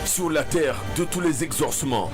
sur la terre de tous les exaucements.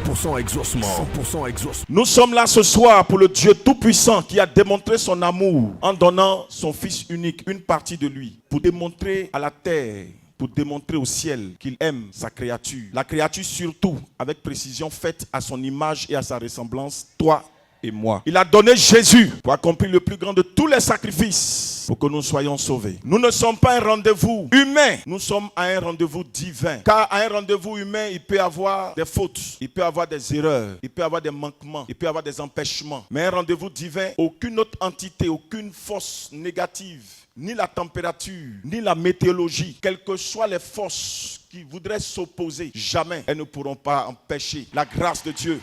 100% exaucement. 100% exaucement. Nous sommes là ce soir pour le Dieu Tout-Puissant qui a démontré son amour en donnant son Fils unique, une partie de lui, pour démontrer à la terre, pour démontrer au ciel qu'il aime sa créature. La créature surtout, avec précision, faite à son image et à sa ressemblance, toi et moi. Il a donné Jésus pour accomplir le plus grand de tous les sacrifices pour que nous soyons sauvés. Nous ne sommes pas un rendez-vous humain, nous sommes à un rendez-vous divin. Car à un rendez-vous humain, il peut y avoir des fautes, il peut y avoir des erreurs, il peut y avoir des manquements, il peut y avoir des empêchements. Mais un rendez-vous divin, aucune autre entité, aucune force négative, ni la température, ni la météorologie, quelles que soient les forces qui voudraient s'opposer, jamais elles ne pourront pas empêcher la grâce de Dieu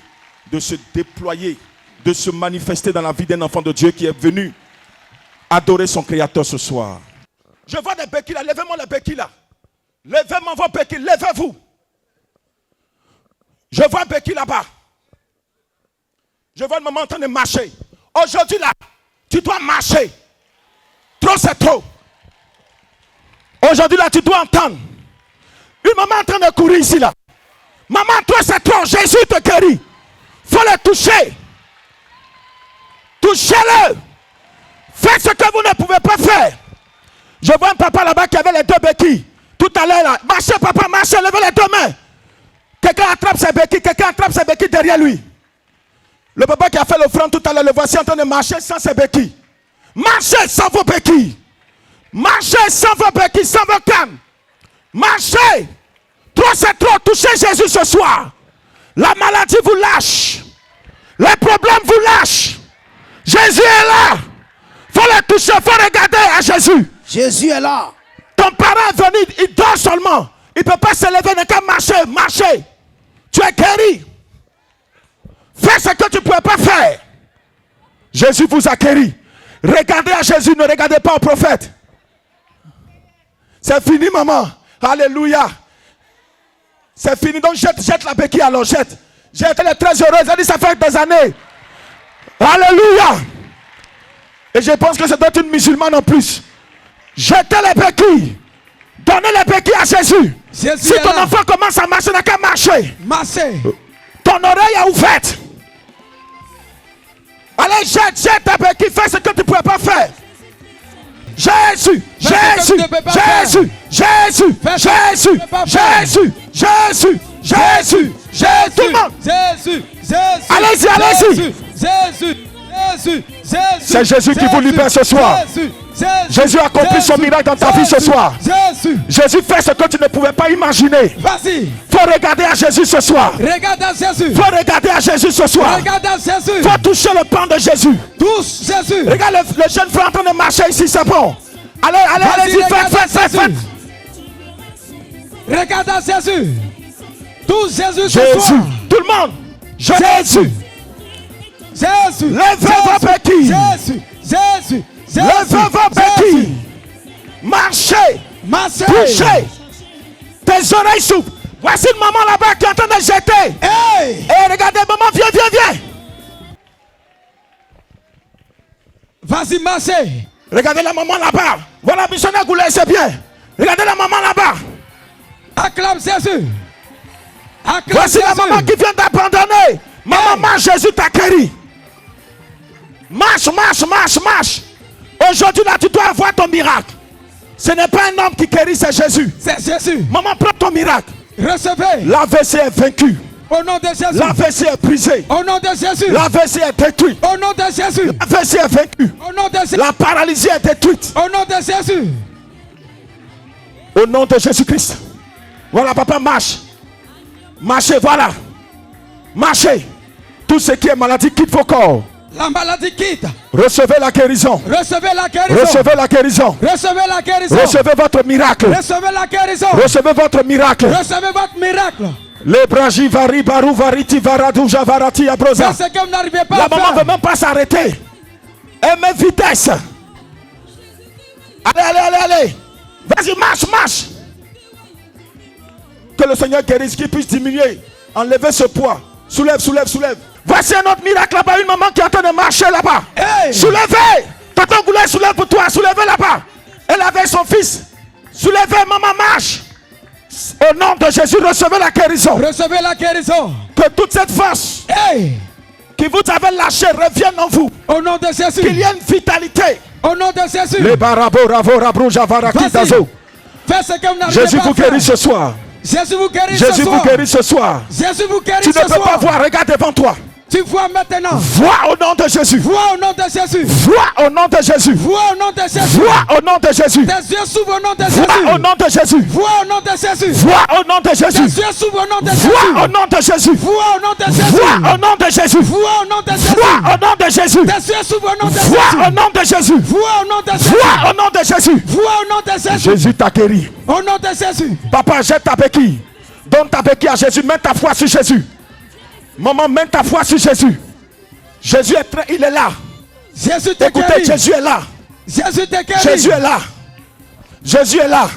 de se déployer, de se manifester dans la vie d'un enfant de Dieu qui est venu adorer son Créateur ce soir. Je vois des béquilles là, levez-moi les béquilles là. Levez-moi vos béquilles, levez-vous. Je vois un béquille là-bas. Je vois une maman en train de marcher. Aujourd'hui là, tu dois marcher. Trop c'est trop. Aujourd'hui là, tu dois entendre. Une maman en train de courir ici là. Maman, trop c'est trop, Jésus te guérit. Faut le toucher. Touchez-le. Faites ce que vous ne pouvez pas faire. Je vois un papa là-bas qui avait les deux béquilles. Tout à l'heure là. Marchez papa, marchez, levez les deux mains. Quelqu'un attrape ses béquilles derrière lui. Le papa qui a fait l'offrande tout à l'heure, le voici en train de marcher sans ses béquilles. Marchez sans vos béquilles. Marchez sans vos béquilles, sans vos cannes. Marchez. Trop c'est trop. Touchez Jésus ce soir. La maladie vous lâche. Les problèmes vous lâchent. Jésus est là. Faut le toucher, faut regarder à Jésus. Jésus est là. Ton parent est venu, il dort seulement. Il ne peut pas se lever, il n'a qu'à marcher, marcher. Tu es guéri. Fais ce que tu ne pouvais pas faire. Jésus vous a guéri. Regardez à Jésus, ne regardez pas au prophète. C'est fini, maman. Alléluia. C'est fini, donc jette la béquille alors, jette. Elle est très heureuse, elle dit ça fait des années. Alléluia. Et je pense que c'est peut-être une musulmane en plus. Jetez les béquilles. Donnez les béquilles à Jésus. Si ton enfant commence à marcher, il n'a qu'à marcher. Marchez. Ton oreille est ouverte. Allez, jette ta béquille. Fais ce que tu ne pouvais pas faire. Jésus, Jésus, Jésus, Jésus, Jésus, Jésus, Jésus, Jésus, Jésus, tout le monde. Jésus, Jésus. Allez-y, allez-y. Jésus, Jésus, Jésus. C'est Jésus qui vous libère ce soir. Jésus a accompli son miracle dans ta vie ce soir. Jésus fait ce que tu ne pouvais pas imaginer. Vas-y. Faut regarder à Jésus ce soir. Regarde à Jésus. Faut regarder à Jésus ce soir. Regarde à Jésus. Faut toucher le pan de Jésus. Touche Jésus. Regarde le jeune frère en train de marcher ici, c'est bon. Allez-y, faites. Regarde à Jésus. Touche Jésus ce Jésus, soir. tout le monde. Jésus. Jésus. Levez vos béquilles. Jésus. Jésus. Levez vos béquilles. Marchez. Touchez. Tes oreilles s'ouvrent. Voici une maman là-bas qui est en train de jeter. Hey. Et regardez, maman, viens. Vas-y, marchez. Regardez la maman là-bas. Voilà, missionnaire Goulet, c'est bien. Regardez la maman là-bas. Acclame Jésus. Acclame Voici Jésus. la maman qui vient d'abandonner. Maman, marche, Jésus t'a guéri. Marche. Aujourd'hui, là, tu dois avoir ton miracle. Ce n'est pas un homme qui guérit, c'est Jésus. C'est Jésus. Maman, prends ton miracle. Recevez. L'AVC est vaincu. Au nom de Jésus. L'AVC est brisé. Au nom de Jésus. L'AVC est détruit. Au nom de Jésus. L'AVC est vaincu. Au nom de Jésus. La paralysie est détruite. Au nom de Jésus. Au nom de Jésus-Christ. Voilà, papa, marche. Marchez, voilà. Marchez. Tout ce qui est maladie quitte vos corps. La maladie quitte. Recevez la guérison. Recevez la guérison. Recevez la guérison. Recevez la guérison. Recevez votre miracle. Recevez la guérison. Recevez votre miracle. Recevez votre miracle. Les braji vari baru variti varadu javarati abrosa. C'est ce que vous n'arrivez pas La à faire. maman ne veut même pas s'arrêter. Elle met vitesse. Allez. Vas-y, marche. Que le Seigneur guérisse, qu'il puisse diminuer. Enlever ce poids. Soulève. Voici un autre miracle là-bas. Une maman qui est en train de marcher là-bas. Hey. Soulevez. Tonton Goulet, soulève pour toi. Soulevez là-bas. Elle avait son fils. Soulevez, maman, marche. Au nom de Jésus, recevez la guérison. Recevez la guérison. Que toute cette force Hey! qui vous avait lâché revienne en vous. Au nom de Jésus. Qu'il y ait une vitalité. Au nom de Jésus. Les barabo, ravo, rabro, javaraki, dazo. Fais ce que vous n'arrivez Jésus pas vous à faire. guérit ce soir. Jésus vous guérit ce Jésus vous soir. guérit ce soir. Jésus vous guérit Tu ne ce peux pas soir. voir, regarde devant toi. Tu vois maintenant. Vois au nom de Jésus. Vois au nom de Jésus. Vois au nom de Jésus. Vois au nom de Jésus. Vois au nom de Jésus. Tes yeux s'ouvrent au nom de Vois au Jésus. nom de Jésus. Vois au nom de Jésus. Vois au nom de Tes Jésus. yeux s'ouvrent au nom de Vois au Jésus. nom de Jésus. Vois au nom de Jésus. Vois au nom de Jésus. Vois au nom de Jésus. Vois au nom de Jésus. Tes yeux s'ouvrent au nom de Vois au Jésus. nom de Jésus. Vois au nom de Jésus. Vois au nom de Jésus. Vois au nom de Jésus. Jésus t'a guéri. Au nom de Jésus. Papa, jette ta béquille. Donne ta béquille à Jésus. Mets ta foi sur Jésus. Maman, mets ta foi sur Jésus. Jésus il est là. Jésus te Écoutez, guérit. Jésus est là. Jésus te guérit. Jésus est là. Jésus est là.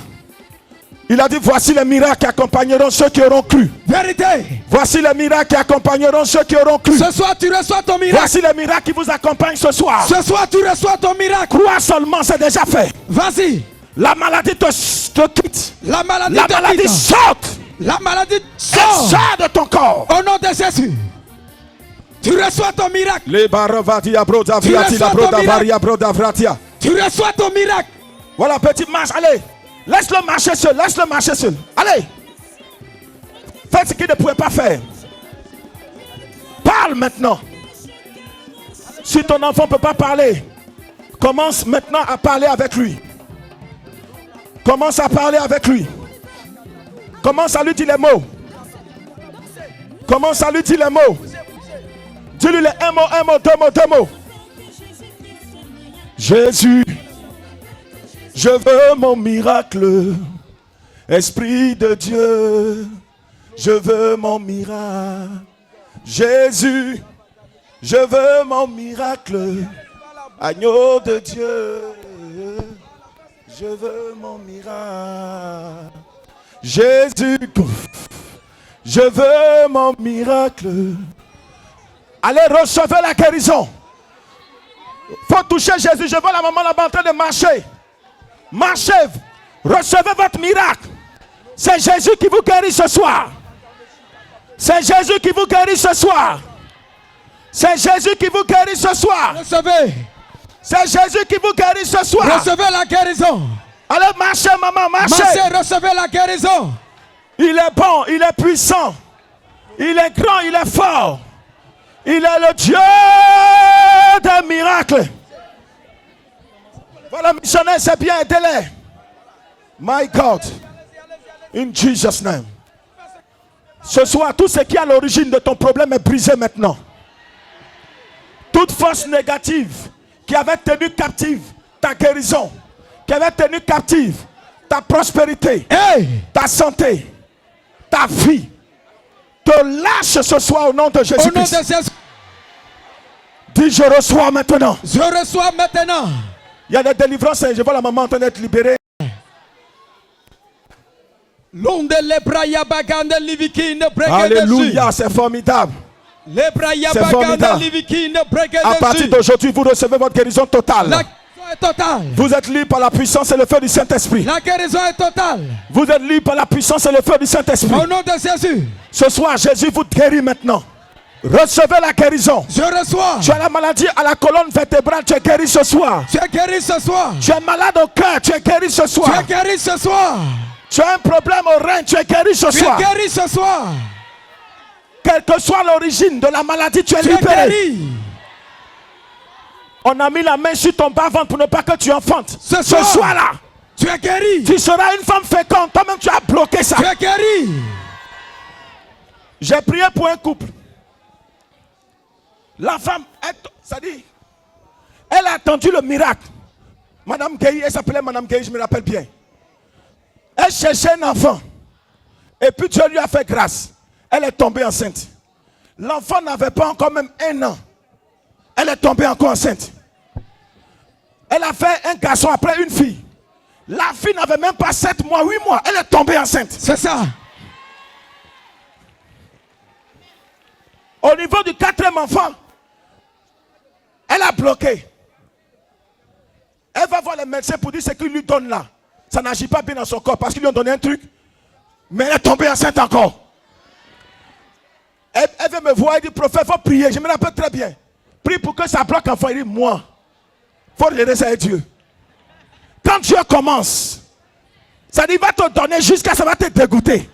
Il a dit, voici les miracles qui accompagneront ceux qui auront cru. Vérité. Voici les miracles qui accompagneront ceux qui auront cru. Ce soir, tu reçois ton miracle. Voici les miracles qui vous accompagnent ce soir. Ce soir, tu reçois ton miracle. Crois seulement, c'est déjà fait. Vas-y. La maladie te quitte. La maladie La te maladie quitte. saute. La maladie Elle sort. sort de ton corps. Au nom de Jésus. Tu reçois ton miracle. Les barovatia broda vriati la broda varia broda vratia. Tu reçois ton miracle. Voilà, petit marche, allez. Laisse-le marcher seul, laisse-le marcher seul. Allez. Faites ce qu'il ne pouvait pas faire. Parle maintenant. Si ton enfant ne peut pas parler, commence maintenant à parler avec lui. Commence à parler avec lui. Commence à lui dire les mots. Commence à lui dire les mots. Dis-lui les un mot, deux mots. Jésus, je veux mon miracle. Esprit de Dieu, je veux mon miracle. Jésus, je veux mon miracle. Agneau de Dieu, je veux mon miracle. Jésus, je veux mon miracle. Allez, recevez la guérison. Faut toucher Jésus. Je vois la maman là-bas en train de marcher. Marchez. Recevez votre miracle. C'est Jésus qui vous guérit ce soir. C'est Jésus qui vous guérit ce soir. C'est Jésus qui vous guérit ce soir. Recevez. C'est Jésus qui vous guérit ce soir. Recevez la guérison. Allez, marchez, maman, marchez. Marchez, recevez la guérison. Il est bon, il est puissant. Il est grand, il est fort. Il est le Dieu des miracles. Voilà, missionnaire, c'est bien, aidez-les. My God. In Jesus' name. Ce soir, tout ce qui est à l'origine de ton problème est brisé maintenant. Toute force négative qui avait tenu captive ta guérison, qui avait tenu captive ta prospérité, Hey. ta santé, ta vie, te lâche ce soir au nom de Au nom de Jésus-Christ. Jésus. Dis, je reçois maintenant. Je reçois maintenant. Il y a des délivrances, je vois la maman en train d'être libérée. L'onde lebraya bagande liviki ne breke Alléluia, c'est formidable. Lebraya C'est bagande formidable. liviki ne breke À partir d'aujourd'hui, vous recevez votre guérison totale. La guérison est totale. Vous êtes libre par la puissance et le feu du Saint-Esprit. La guérison est totale. Vous êtes libre par la puissance et le feu du Saint-Esprit. Au nom de Jésus. Ce soir, Jésus vous guérit maintenant. Recevez la guérison. Je reçois. Tu as la maladie à la colonne vertébrale, tu es guéri ce soir. Tu es guéri ce soir. Tu es malade au cœur, tu es guéri ce Tu soir. es guéri ce soir. Tu as un problème au rein, tu es guéri ce Tu es soir. guéri ce soir. Quelle que soit l'origine de la maladie, tu es Tu es libéré. guéri. On a mis la main sur ton bas-ventre pour ne pas que tu enfantes. Ce soir-là, Tu es guéri. tu seras une femme féconde. Toi-même, tu as bloqué ça. Tu es guéri. J'ai prié pour un couple. La femme, ça dit, elle a attendu le miracle. Madame Gueye, elle s'appelait Madame Gueye, je me rappelle bien. Elle cherchait un enfant. Et puis Dieu lui a fait grâce. Elle est tombée enceinte. L'enfant n'avait pas encore même 1 an. Elle est tombée encore enceinte. Elle a fait un garçon après une fille. La fille n'avait même pas 7 mois, 8 mois. Elle est tombée enceinte. C'est ça. Au niveau du 4e enfant, elle a bloqué. Elle va voir les médecins pour dire ce qu'ils lui donnent là. Ça n'agit pas bien dans son corps parce qu'ils lui ont donné un truc. Mais elle est tombée enceinte encore. Elle vient me voir, elle dit, prophète, il faut prier. Je me rappelle très bien. Prie pour que ça bloque l'enfant. Il dit, moi, il faut regarder ça avec Dieu. Quand Dieu commence, ça dit, il va te donner jusqu'à ça va te dégoûter.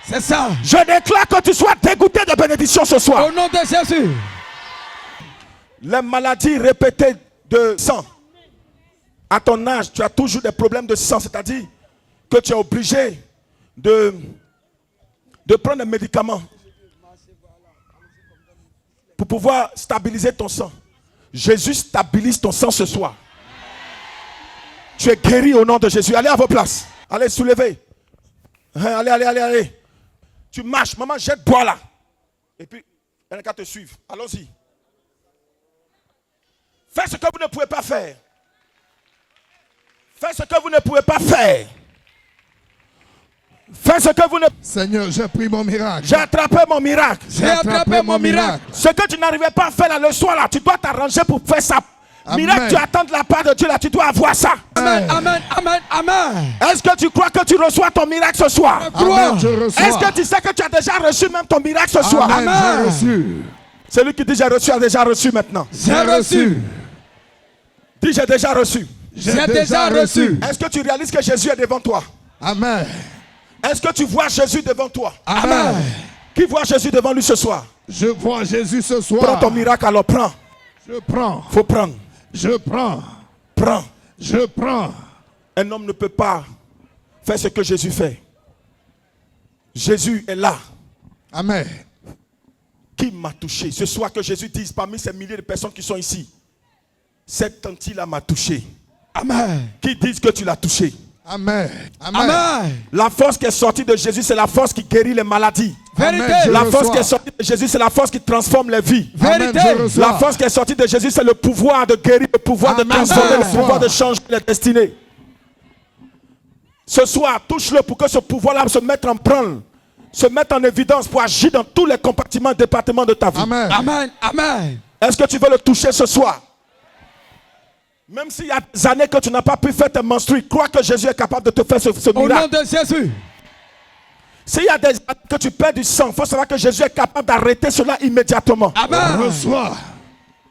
C'est ça. Je déclare que tu sois dégoûté de bénédiction ce soir. Au nom de Jésus. Les maladies répétées de sang. À ton âge, tu as toujours des problèmes de sang. C'est-à-dire que tu es obligé de prendre des médicaments pour pouvoir stabiliser ton sang. Jésus stabilise ton sang ce soir. Tu es guéri au nom de Jésus. Allez à vos places. Allez, soulevez. Allez. Tu marches. Maman, jette bois là. Et puis, il y en a qu'à te suivre. Allons-y. Faites ce que vous ne pouvez pas faire. Faites ce que vous ne pouvez pas faire. Faites ce que vous ne... Seigneur, j'ai pris mon miracle. J'ai attrapé mon miracle. J'ai attrapé mon miracle. Ce que tu n'arrivais pas à faire là, le soir là, tu dois t'arranger pour faire ça. Amen. Miracle, tu attends de la part de Dieu là, tu dois avoir ça. Amen, amen, amen, amen. Est-ce que tu crois que tu reçois ton miracle ce soir? Amen, je reçois. Est-ce que tu sais que tu as déjà reçu même ton miracle ce soir? Amen, j'ai reçu. Celui qui dit j'ai reçu a déjà reçu maintenant. J'ai reçu. Dis j'ai déjà reçu. J'ai déjà reçu. Est-ce que tu réalises que Jésus est devant toi? Amen. Est-ce que tu vois Jésus devant toi? Amen. Qui voit Jésus devant lui ce soir? Je vois Jésus ce soir. Prends ton miracle alors, prends. Je prends. Faut prendre. Je prends. Prends. Je prends. Un homme ne peut pas faire ce que Jésus fait. Jésus est là. Amen. Qui m'a touché? Ce soir que Jésus dise parmi ces milliers de personnes qui sont ici, cette tante-là m'a touché. Amen. Qui disent que tu l'as touché? Amen. Amen. Amen. La force qui est sortie de Jésus, c'est la force qui guérit les maladies. Vérité. Amen, je La reçois. force qui est sortie de Jésus, c'est la force qui transforme les vies. Amen, Vérité. je reçois. La force qui est sortie de Jésus, c'est le pouvoir de guérir, le pouvoir de Amen. transformer, le Amen. pouvoir de changer les destinées. Ce soir, touche-le pour que ce pouvoir-là se mette en branle, se mette en évidence pour agir dans tous les compartiments et départements de ta vie. Amen. Amen. Amen. Est-ce que tu veux le toucher ce soir? Même s'il y a des années que tu n'as pas pu faire tes menstrues, crois que Jésus est capable de te faire ce Au nom miracle. de Jésus. S'il y a des années que tu perds du sang, il faut savoir que Jésus est capable d'arrêter cela immédiatement. Je Amen. reçois.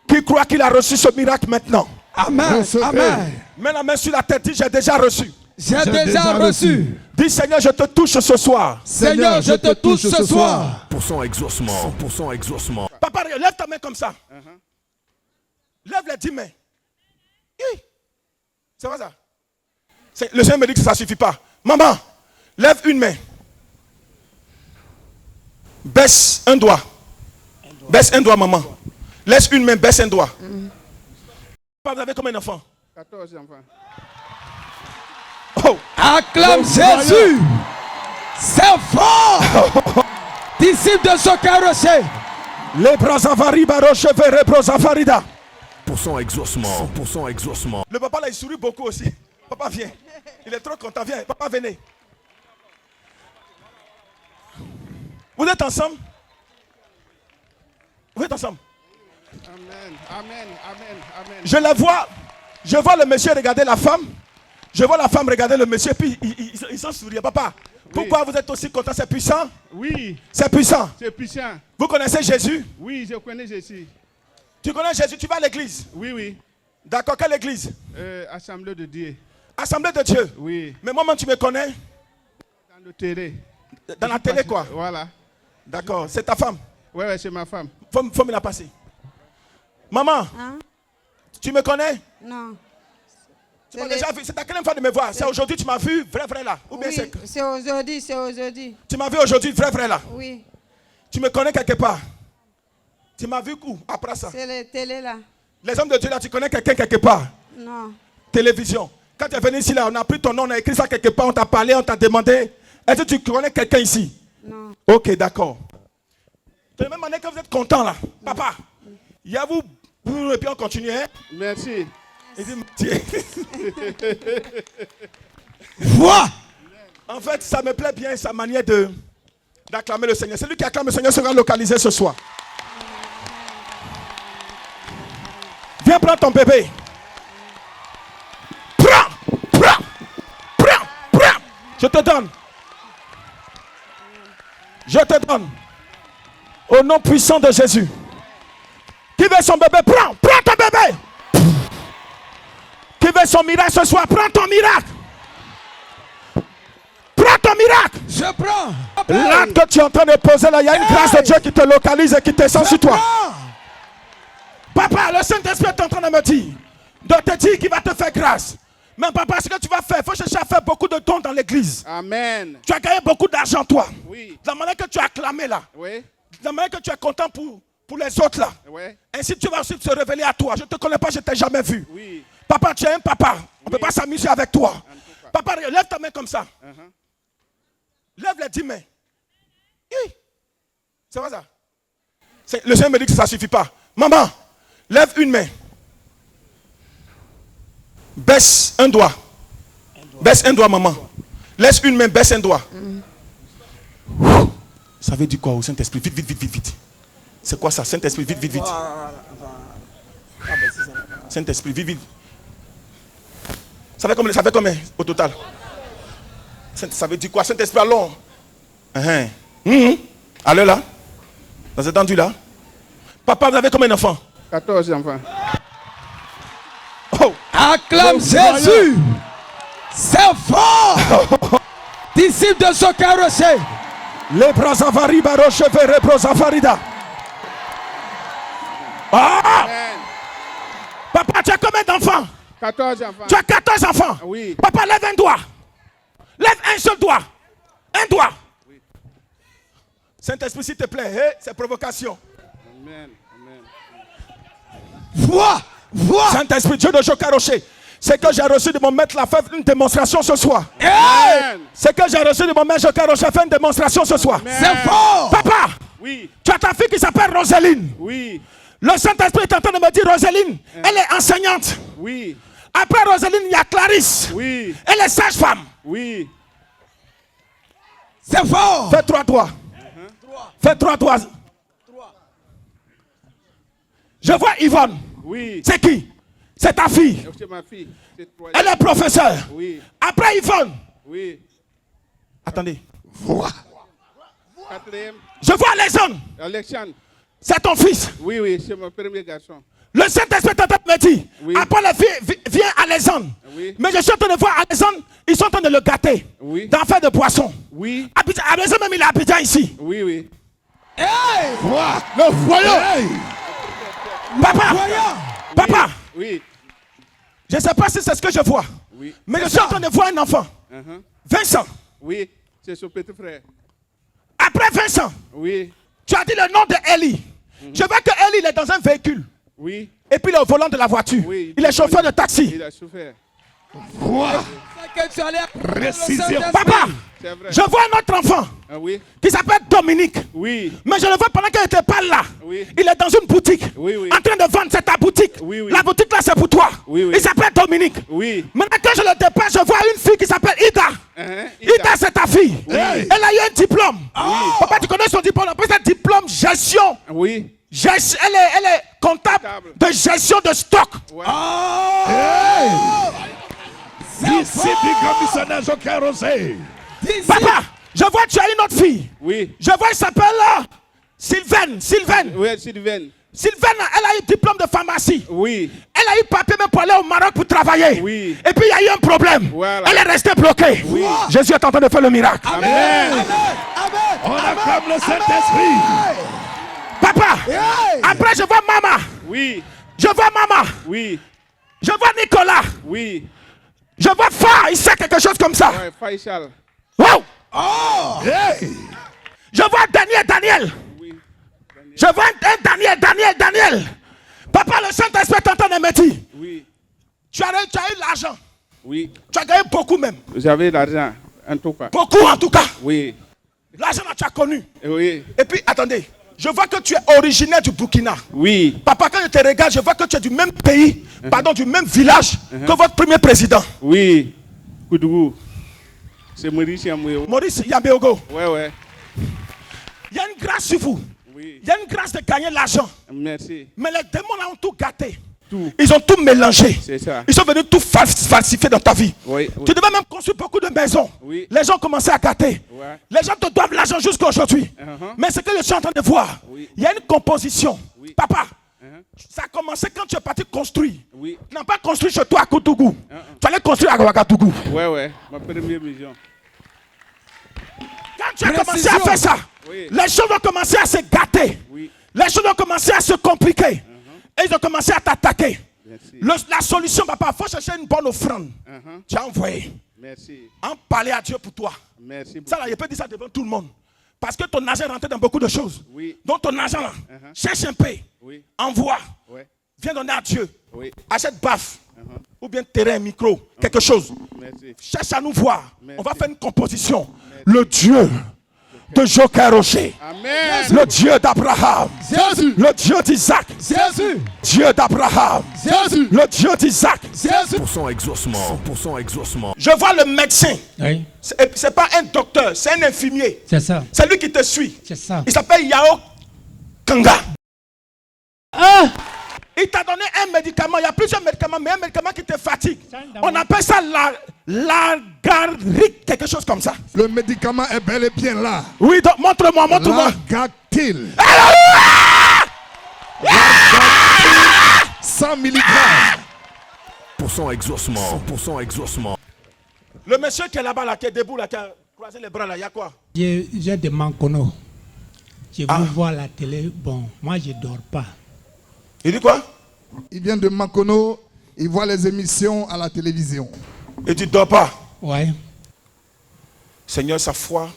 Qui croit qu'il a reçu ce miracle maintenant? Amen. Recevez. Amen. Mets la main sur la tête, dis j'ai déjà reçu. J'ai déjà reçu. Dis Seigneur, je te touche ce soir. Seigneur, je te touche ce soir. Pour son exaucement. Pour son exaucement. Papa, lève ta main comme ça. Lève les 10 mains. Hi. C'est vrai ça? Le Seigneur me dit que ça ne suffit pas. Maman, lève une main. Baisse un doigt. Baisse un doigt, maman. Laisse une main, baisse un doigt. Papa, vous avez combien d'enfants? 14 enfants. Oh. Acclame Jésus. C'est fort. Disciple de ce carrossier. Les bras avaris, baroche, verre, bras avarida. Pour son exaucement. Pour son exaucement. Le papa là, il sourit beaucoup aussi. Papa, viens. Il est trop content. Viens. Papa, venez. Vous êtes ensemble? Vous êtes ensemble? Amen. Amen. Amen. Amen. Je la vois. Je vois le monsieur regarder la femme. Je vois la femme regarder le monsieur. Puis il s'en sourit. Papa, pourquoi vous êtes aussi content? C'est puissant? Oui, C'est puissant. c'est puissant. Vous connaissez Jésus? Oui, je connais Jésus. Tu connais Jésus? Tu vas à l'église? Oui, oui. D'accord. Quelle église? Assemblée de Dieu. Assemblée de Dieu. Oui. Mais moi-même, tu me connais? Dans le télé. Dans la télé, quoi? Voilà. D'accord. C'est ta femme? Ouais, ouais, c'est ma femme. Faut me la passer. Maman, Hein? tu me connais? Non. Tu m'as déjà vu. C'est ta quelle fois de me voir? C'est aujourd'hui tu m'as vu vrai là? Ou bien Oui, c'est aujourd'hui, c'est aujourd'hui. tu m'as vu aujourd'hui vrai là? Oui, Tu me connais quelque part? Tu m'as vu où après ça? c'est la télé là. Les hommes de Dieu là, tu connais quelqu'un quelque part? Non. Télévision. Quand tu es venu ici là, on a pris ton nom, on a écrit ça quelque part, on t'a parlé, on t'a demandé. Est-ce que tu connais quelqu'un ici? Non. Ok, d'accord. De la même manière que vous êtes content là, papa, il y a vous, et puis on continue, hein? Merci. Il dit, tiens. Vois. En fait, ça me plaît bien sa manière d'acclamer le Seigneur. Celui qui acclame le Seigneur sera localisé ce soir. Viens prendre ton bébé. Prends. Je te donne. Je te donne. Au nom puissant de Jésus. Qui veut son bébé? Prends ton bébé. Qui veut son miracle ce soir? Prends ton miracle. Prends ton miracle. Je prends. L'acte que tu es en train de poser là, il y a une grâce de Dieu qui te localise et qui descend sur toi. Papa, le Saint-Esprit est en train de me dire, de te dire qu'il va te faire grâce. Mais papa, ce que tu vas faire, il faut chercher à faire beaucoup de dons dans l'église. Amen. Tu as gagné beaucoup d'argent, toi. Oui. De la manière que tu as acclamé là. Oui. De la manière que tu es content pour les autres là. Oui. Ainsi tu vas aussi se révéler à toi. Je ne te connais pas, je ne t'ai jamais vu. Oui. Papa, tu es un papa. On ne peut pas s'amuser avec toi. Papa, lève ta main comme ça. Lève les 10 mains. Hi. C'est quoi ça? Le Seigneur me dit que ça ne suffit pas. Maman, lève une main. Baisse un doigt. Baisse un doigt, maman. Laisse une main, baisse un doigt. Ça veut dire quoi au Saint-Esprit? Vite, vite, vite, vite, vite. C'est quoi ça? Saint-Esprit, vite, vite, vite. Saint-Esprit, vite, vite. Ça fait combien au total? Ça veut dire quoi? Saint-Esprit, allons. Allez là. Dans cet endroit là. Papa, vous avez combien d'enfants? 14 enfants. Oh. Acclame Jésus. C'est fort. Disciple de Sokarosé. Les brazavari baroche verre brazavarida. Amen. Papa, tu as combien d'enfants? 14 enfants. Tu as 14 enfants? Oui. Papa, lève un doigt. Lève un seul doigt. Un doigt. Oui. Saint-Esprit, s'il te plaît, hey, c'est provocation. Amen. Amen. Vois. Saint-Esprit, Dieu de Jokaroché, c'est que j'ai reçu de mon maître la faire une démonstration ce soir. Amen. C'est que j'ai reçu de mon maître Jokaroché faire une démonstration ce soir. C'est fort. Papa, Oui. tu as ta fille qui s'appelle Roseline. Oui. Le Saint-Esprit est en train de me dire, Roseline, elle est enseignante. Oui. Après Roseline, il y a Clarisse. Oui. Elle est sage-femme. Oui. C'est fort. Fais 3 doigts. Fais 3 doigts. Je vois Yvonne. Oui. C'est qui? C'est ta fille. C'est ma fille. C'est toi. Elle est professeure. Oui. Après Yvonne. Oui. Attendez. Quatrième. Je vois Alexandre. Alexandre. C'est ton fils. Oui, oui, c'est mon premier garçon. Le Saint-Esprit est en train de me dire. Oui. Après la fille, vient Alexandre. Oui. Mais je suis en train de voir Alexandre. Ils sont en train de le gâter. Oui. D'en faire de poisson. Oui. Alexandre même il est à Abidjan ici. Oui, oui. Hey. Le voyons. Papa. Papa. Oui. Je ne sais pas si c'est ce que je vois. Oui. Mais je suis en train de voir un enfant. Vincent. Oui. C'est son petit frère. Après Vincent. Oui. Tu as dit le nom de Eli. Je vois que Eli il est dans un véhicule. Oui. Et puis il est au volant de la voiture. Oui. Il est chauffeur de taxi. Il a souffert. Que tu allais Précision. Papa, C'est vrai. je vois un autre enfant Ah oui. qui s'appelle Dominique. Oui. Mais je le vois pendant qu'il n'était pas là. Oui. Il est dans une boutique. Oui, oui. En train de vendre, c'est ta boutique. Oui, oui. La boutique là, c'est pour toi. Oui, oui. Il s'appelle Dominique. Oui. Maintenant que je le dépasse, je vois une fille qui s'appelle Ida. Ida, c'est ta fille. Elle a eu un diplôme. Papa, tu connais son diplôme? On appelle ça diplôme gestion. Oui. Elle est comptable de gestion de stock. Ouais. Ici du grand missionnaire Joker Rosé. Papa, je vois que tu as une autre fille. Oui. Je vois, elle s'appelle Sylvaine. Oui, Sylvain. Sylvaine, elle a eu diplôme de pharmacie. Oui. Elle a eu papier même pour aller au Maroc pour travailler. Oui. Et puis il y a eu un problème. Voilà. Elle est restée bloquée. Oui. Jésus est en train de faire le miracle. Amen. On acclame le Saint-Esprit. Papa, après je vois maman. Oui. Je vois maman. Oui. Je vois Nicolas. Oui. Je vois Fa, il sait quelque chose comme ça. Ouais, Faisal. Wow. Hey. Je vois Daniel. Oui. Je vois un Daniel. Papa, le Saint-Esprit est en train de me dire. Oui. Tu as eu l'argent. Oui. Tu as gagné beaucoup même. Vous avez l'argent, en tout cas. Beaucoup en tout cas. Oui. L'argent là, tu as connu. Oui. Et puis, attendez. Je vois que tu es originaire du Burkina. Oui. Papa, quand je te regarde, je vois que tu es du même pays, pardon, du même village que votre premier président. Oui. Koudougou. C'est Maurice Yamouyo. Maurice Yambeogo. Ouais. Il y a une grâce sur vous. Oui. Il y a une grâce de gagner l'argent. Merci. Mais les démons là ont tout gâté. Tout. Ils ont tout mélangé. C'est ça. Ils sont venus tout falsifier dans ta vie. Oui, oui. Tu devais même construire beaucoup de maisons. Oui. Les gens commençaient à gâter. Ouais. Les gens te doivent l'argent jusqu'à aujourd'hui. Uh-huh. Mais ce que je suis en train de voir, Oui. il y a une composition. Oui. Papa, Uh-huh. ça a commencé quand tu es parti construire. Oui. Tu n'as pas construit chez toi à Koutougou. Tu allais construire à Ouagadougou. Ouais. Ma première mission. Quand tu as commencé à faire ça, Oui. les choses vont commencer à se gâter. Oui. Les choses vont commencer à se compliquer. Et ils ont commencé à t'attaquer. Merci. La solution, papa, il faut chercher une bonne offrande. Uh-huh. Tu as envoyé. Merci. En parler à Dieu pour toi. Merci. Ça, là, je peux dire ça devant tout le monde. Parce que ton argent est rentré dans beaucoup de choses. Oui. Donc ton argent, là, cherche un peu. Oui. Envoie. Ouais. Viens donner à Dieu. Oui. Achète baffe. Ou bien terrain, micro. Quelque chose. Merci. Cherche à nous voir. Merci. On va faire une composition. Le Dieu de Joker Rocher. Amen. Le Dieu d'Abraham. Jésus. Le Dieu d'Isaac. Jésus. Dieu d'Abraham. Jésus. Le Dieu d'Isaac. Jésus. 100% exaucement. 100% exaucement. Je vois le médecin. Oui, C'est pas un docteur, c'est un infirmier. c'est ça, C'est lui qui te suit. c'est ça. Il s'appelle Yao Kanga. Ah! Il t'a donné un médicament. Il y a plusieurs médicaments, mais un médicament qui te fatigue. On appelle ça l'argaric, quelque chose comme ça. Le médicament est bel et bien là. Oui, donc montre-moi, montre-moi. Largatil. 100 mg. 100% exaucement. 100% exaucement. Le monsieur qui est là-bas, là, qui est debout, là, qui a croisé les bras, là, il y a quoi? J'ai des Mankono. Je veux voir la télé. Bon, moi, je ne dors pas. Il dit quoi? Il vient de Makono. Il voit les émissions à la télévision. Et tu ne dors pas. Ouais. Seigneur, sa foi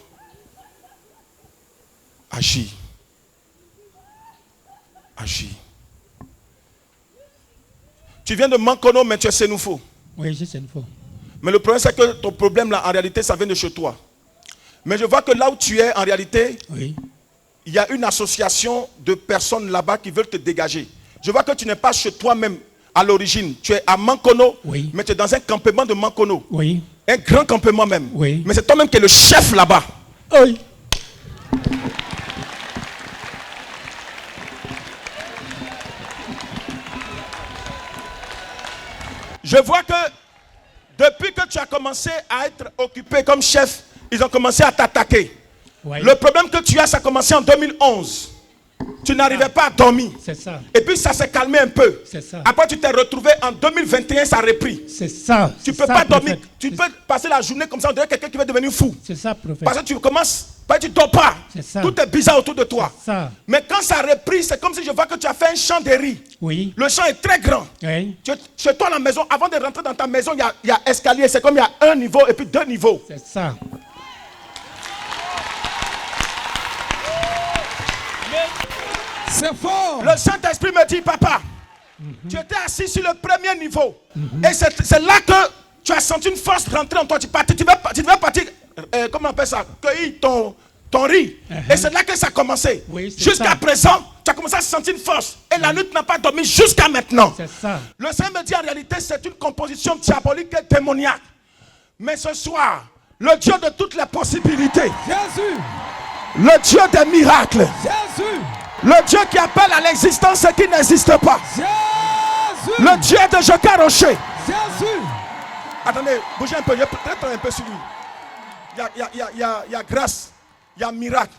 agit. Agit. Tu viens de Mankono, mais tu es Sénoufo. Oui, c'est une fois. Mais le problème, c'est que ton problème, là, en réalité, ça vient de chez toi. Mais je vois que là où tu es, en réalité, Oui. il y a une association de personnes là-bas qui veulent te dégager. Je vois que tu n'es pas chez toi-même à l'origine. Tu es à Mankono, Oui. mais tu es dans un campement de Mankono. Oui. Un grand campement même. Oui. Mais c'est toi-même qui es le chef là-bas. Oui. Je vois que depuis que tu as commencé à être occupé comme chef, ils ont commencé à t'attaquer. Oui. Le problème que tu as, ça a commencé en 2011. Tu n'arrivais pas à dormir. C'est ça. Et puis ça s'est calmé un peu. C'est ça. Après, tu t'es retrouvé en 2021, ça a repris. C'est ça. Tu ne c'est peux ça, pas dormir. prophète. Tu peux passer la journée comme ça, on dirait quelqu'un qui va devenir fou. C'est ça, prophète. Parce que tu commences, tu ne dors pas. C'est ça. Tout est bizarre autour de toi. C'est ça. Mais quand ça a repris, c'est comme si je vois que tu as fait un champ de riz. Oui. Le champ est très grand. Oui. Chez toi, à la maison, avant de rentrer dans ta maison, il y a escalier. C'est comme il y a un niveau et puis deux niveaux. C'est ça. C'est fort. Le Saint-Esprit me dit, papa, tu étais assis sur le premier niveau. Et c'est là que tu as senti une force rentrer en toi. Tu devais partir, comment on appelle ça, cueillir ton riz. Et c'est là que ça a commencé. Oui, c'est Jusqu'à ça. présent, tu as commencé à sentir une force. Et la lutte n'a pas dormi jusqu'à maintenant. C'est ça. Le Seigneur me dit, en réalité, c'est une composition diabolique et démoniaque. Mais ce soir, le Dieu de toutes les possibilités, Jésus. le Dieu des miracles, Jésus. le Dieu qui appelle à l'existence ce qui n'existe pas, Jésus. le Dieu de Joker Rocher. Jésus. Attendez, bougez un peu, je peut-être un peu sur lui. Il y a grâce, il y a miracle.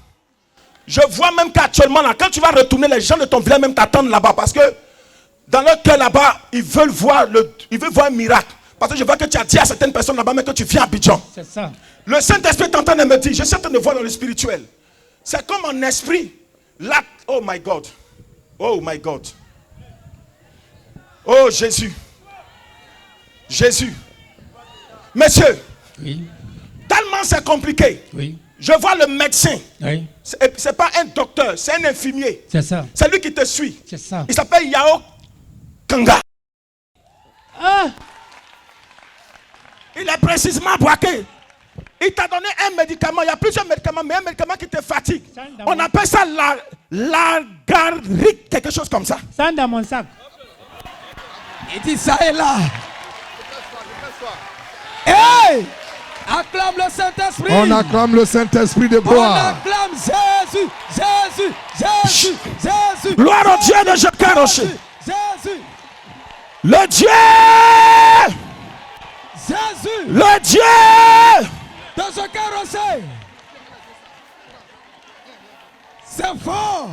Je vois même qu'actuellement, là, quand tu vas retourner, les gens de ton village même t'attendent là-bas. Parce que dans leur cœur là-bas, ils veulent voir un miracle. Parce que je vois que tu as dit à certaines personnes là-bas, mais que tu viens à Abidjan. C'est ça. Le Saint-Esprit est en train de me dire, je suis en train de voir dans le spirituel. C'est comme un esprit. Là, oh my God. Oh my God. Oh Jésus. Jésus. Messieurs, Oui. tellement c'est compliqué. Oui. Je vois le médecin. Oui. C'est pas un docteur, c'est un infirmier. C'est ça. C'est lui qui te suit. C'est ça. Il s'appelle Yao Kanga. Ah! Il est précisément braqué. Il t'a donné un médicament. Il y a plusieurs médicaments, mais un médicament qui te fatigue. On appelle ça l'argaric, quelque chose comme ça. Ça dans mon sac. Il dit ça est là. Hey! Acclame le Saint-Esprit. On acclame le Saint-Esprit de On gloire. acclame Jésus. Jésus. Jésus. Jésus. Gloire au Dieu de Joker Rocher. Jésus. Le Dieu, Jésus, le Dieu. dans ce carrossel. C'est fort.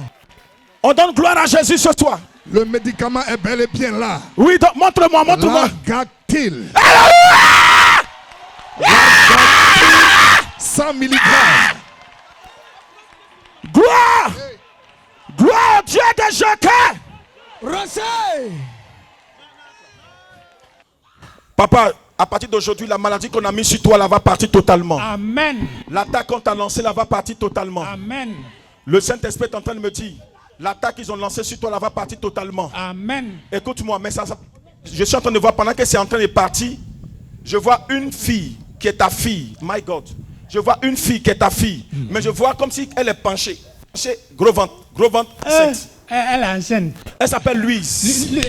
On donne gloire à Jésus ce soir. Le médicament est bel et bien là. Oui, donc, montre-moi, montre-moi. Lagatil. 100 mg. Gloire, gloire au Dieu des Jacques. Recevez. Papa, à partir d'aujourd'hui, la maladie qu'on a mise sur toi, là, va partir totalement. Amen. L'attaque qu'on t'a lancée, là, va partir totalement. Amen. Le Saint-Esprit est en train de me dire, l'attaque qu'ils ont lancée sur toi, là, va partir totalement. Amen. Écoute-moi, mais je suis en train de voir, pendant que c'est en train de partir, je vois une fille qui est ta fille. My God. Je vois une fille qui est ta fille. Mais je vois comme si elle est penchée. Gros ventre, enceinte. Elle est enceinte. Elle s'appelle Louise.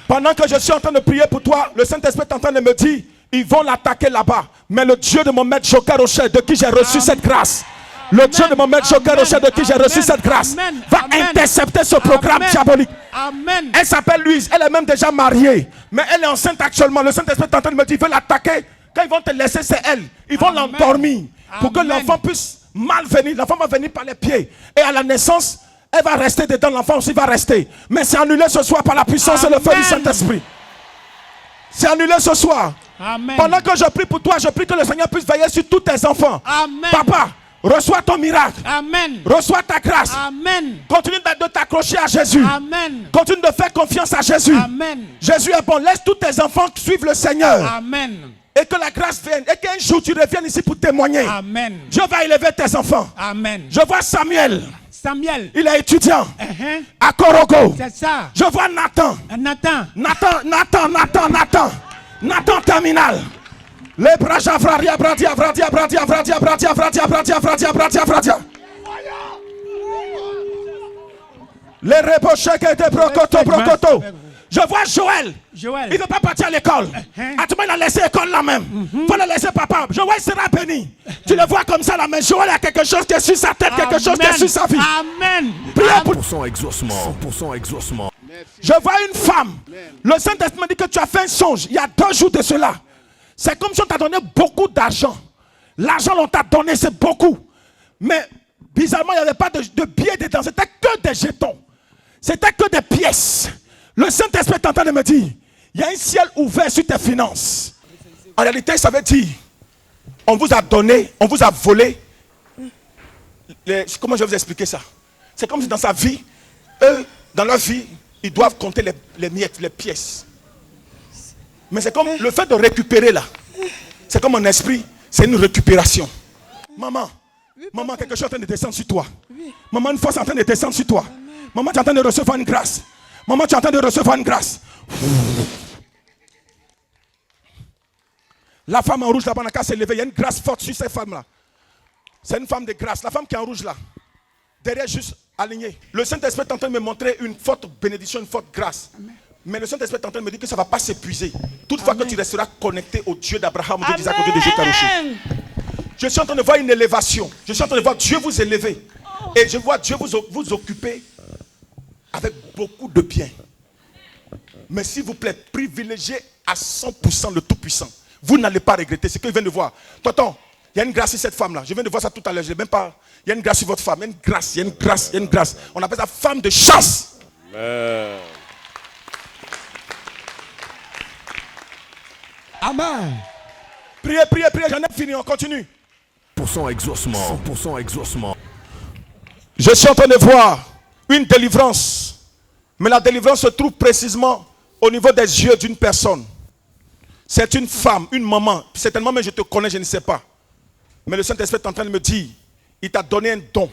Pendant que je suis en train de prier pour toi, le Saint-Esprit est en train de me dire, ils vont l'attaquer là-bas. Mais le Dieu de mon maître Joker Rocher, de qui j'ai reçu cette grâce, le Dieu de mon maître Joker Rocher, de qui j'ai reçu cette grâce, va intercepter ce programme diabolique. Amen. Elle s'appelle Louise, elle est même déjà mariée, mais elle est enceinte actuellement. Le Saint-Esprit est en train de me dire, ils veulent l'attaquer. Quand ils vont te laisser, c'est elle. Ils vont l'endormir pour que l'enfant puisse mal venir. L'enfant va venir par les pieds. Et à la naissance, elle va rester dedans, l'enfant aussi va rester. Mais c'est annulé ce soir par la puissance et le feu du Saint-Esprit. C'est annulé ce soir. Amen. Pendant que je prie pour toi, je prie que le Seigneur puisse veiller sur tous tes enfants. Amen. Papa, reçois ton miracle. Amen. Reçois ta grâce. Amen. Continue de t'accrocher à Jésus. Amen. Continue de faire confiance à Jésus. Amen. Jésus est bon. Laisse tous tes enfants suivre le Seigneur. Amen. Et que la grâce vienne. Et qu'un jour tu reviennes ici pour témoigner. Amen. Dieu va élever tes enfants. Amen. Je vois Samuel. Samuel. Il est étudiant Uh-huh. à Korogo. C'est ça. Je vois Nathan. Nathan. Nathan terminal. Les bras javradia, bradia. Les rebochés qui étaient brocoto. Je vois Joël. Il ne veut pas partir à l'école. À tout le monde, il a laissé l'école là même. Il faut le laisser papa. Joël sera béni. Tu le vois comme ça là, mais Joël a quelque chose qui est sur sa tête, quelque chose qui est sur sa vie. Amen. Priez pour 100% exaucement. 100% exaucement. Je vois une femme. Le Saint-Esprit me dit que tu as fait un songe. Il y a 2 jours de cela. C'est comme si on t'a donné beaucoup d'argent. L'argent qu'on t'a donné, c'est beaucoup. Mais bizarrement, il n'y avait pas de billets dedans. C'était que des jetons. C'était que des pièces. Le Saint-Esprit est en train de me dire, il y a un ciel ouvert sur tes finances. En réalité, ça veut dire, on vous a donné, on vous a volé. Comment je vais vous expliquer ça? C'est comme si dans sa vie, eux, dans leur vie, ils doivent compter les miettes, les pièces. Mais c'est comme le fait de récupérer là. C'est comme un esprit, c'est une récupération. Maman, quelque chose est en train de descendre sur toi. Maman, une force est en train de descendre sur toi. Maman, tu es en train de recevoir une grâce. Maman, tu es en train de recevoir une grâce. La femme en rouge là-bas, n'a qu'à se lever. Il y a une grâce forte sur cette femme là. C'est une femme de grâce. La femme qui est en rouge là, derrière juste alignée. Le Saint-Esprit est en train de me montrer une forte bénédiction, une forte grâce. Amen. Mais le Saint-Esprit est en train de me dire que ça ne va pas s'épuiser. Toutefois que tu resteras connecté au Dieu d'Abraham, au Dieu d'Isaac, au Dieu de Jacob. Je suis en train de voir une élévation. Je suis en train de voir Dieu vous élever. Et je vois Dieu vous occuper avec beaucoup de bien. Mais s'il vous plaît, privilégiez à 100% le Tout-Puissant. Vous n'allez pas regretter ce que je viens de voir. Tonton, il y a une grâce sur cette femme-là. Je viens de voir ça tout à l'heure. Je n'ai même pas. Il y a une grâce sur votre femme. Il y a une grâce, il y a une grâce, il y a une grâce. On appelle ça femme de chasse. Amen. Priez, j'en ai fini, on continue. 100% exaucement. 100% exaucement. Je suis en train de voir une délivrance. Mais la délivrance se trouve précisément au niveau des yeux d'une personne. C'est une femme, une maman. Certainement, mais je te connais, je ne sais pas. Mais le Saint-Esprit est en train de me dire, il t'a donné un don,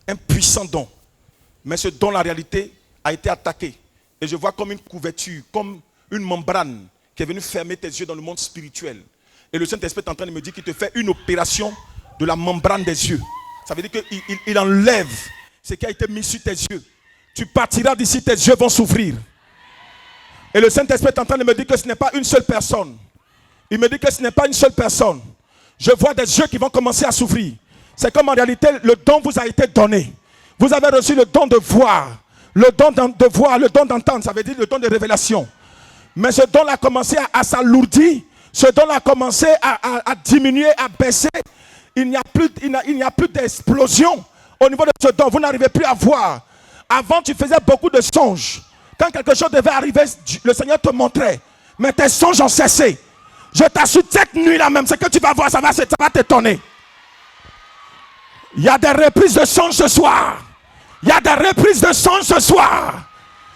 un puissant don. Mais ce don, la réalité, a été attaqué. Et je vois comme une couverture, comme une membrane qui est venue fermer tes yeux dans le monde spirituel. Et le Saint-Esprit est en train de me dire qu'il te fait une opération de la membrane des yeux. Ça veut dire qu'il enlève ce qui a été mis sur tes yeux. Tu partiras d'ici, tes yeux vont souffrir. Et le Saint-Esprit est en train de me dire que ce n'est pas une seule personne. Il me dit que ce n'est pas une seule personne. Je vois des yeux qui vont commencer à souffrir. C'est comme en réalité le don vous a été donné. Vous avez reçu le don de voir. le don de voir, le don d'entendre, ça veut dire le don de révélation. Mais ce don a commencé à s'alourdir, ce don a commencé à diminuer, à baisser. Il n'y a plus d'explosion au niveau de ce don. Vous n'arrivez plus à voir. Avant, tu faisais beaucoup de songes. Quand quelque chose devait arriver, le Seigneur te montrait. Mais tes songes ont cessé. Je t'assure, cette nuit-là même, ce que tu vas voir, ça va t'étonner. Il y a des reprises de songes ce soir. Il y a des reprises de songes ce soir.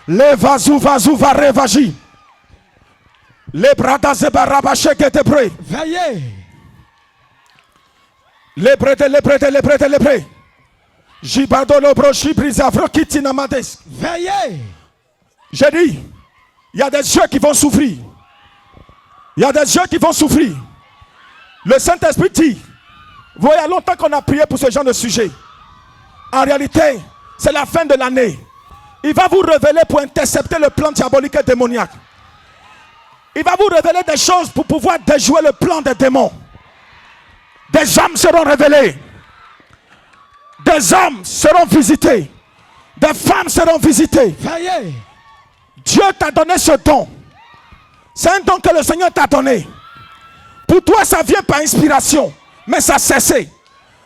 Les vazou va révagi. Les bradas et barabaché qui étaient prêts. Veillez. Les prêts. Jibado lo brochi brisavro kitina mades. Veillez. J'ai dit, il y a des yeux qui vont souffrir. Il y a des yeux qui vont souffrir. Le Saint-Esprit dit, vous voyez, longtemps qu'on a prié pour ce genre de sujet. En réalité, c'est la fin de l'année. Il va vous révéler pour intercepter le plan diabolique et démoniaque. Il va vous révéler des choses pour pouvoir déjouer le plan des démons. Des hommes seront révélés. Des hommes seront visités. Des femmes seront visitées. Veillez. Dieu t'a donné ce don. C'est un don que le Seigneur t'a donné. Pour toi, ça vient par inspiration. Mais ça a cessé.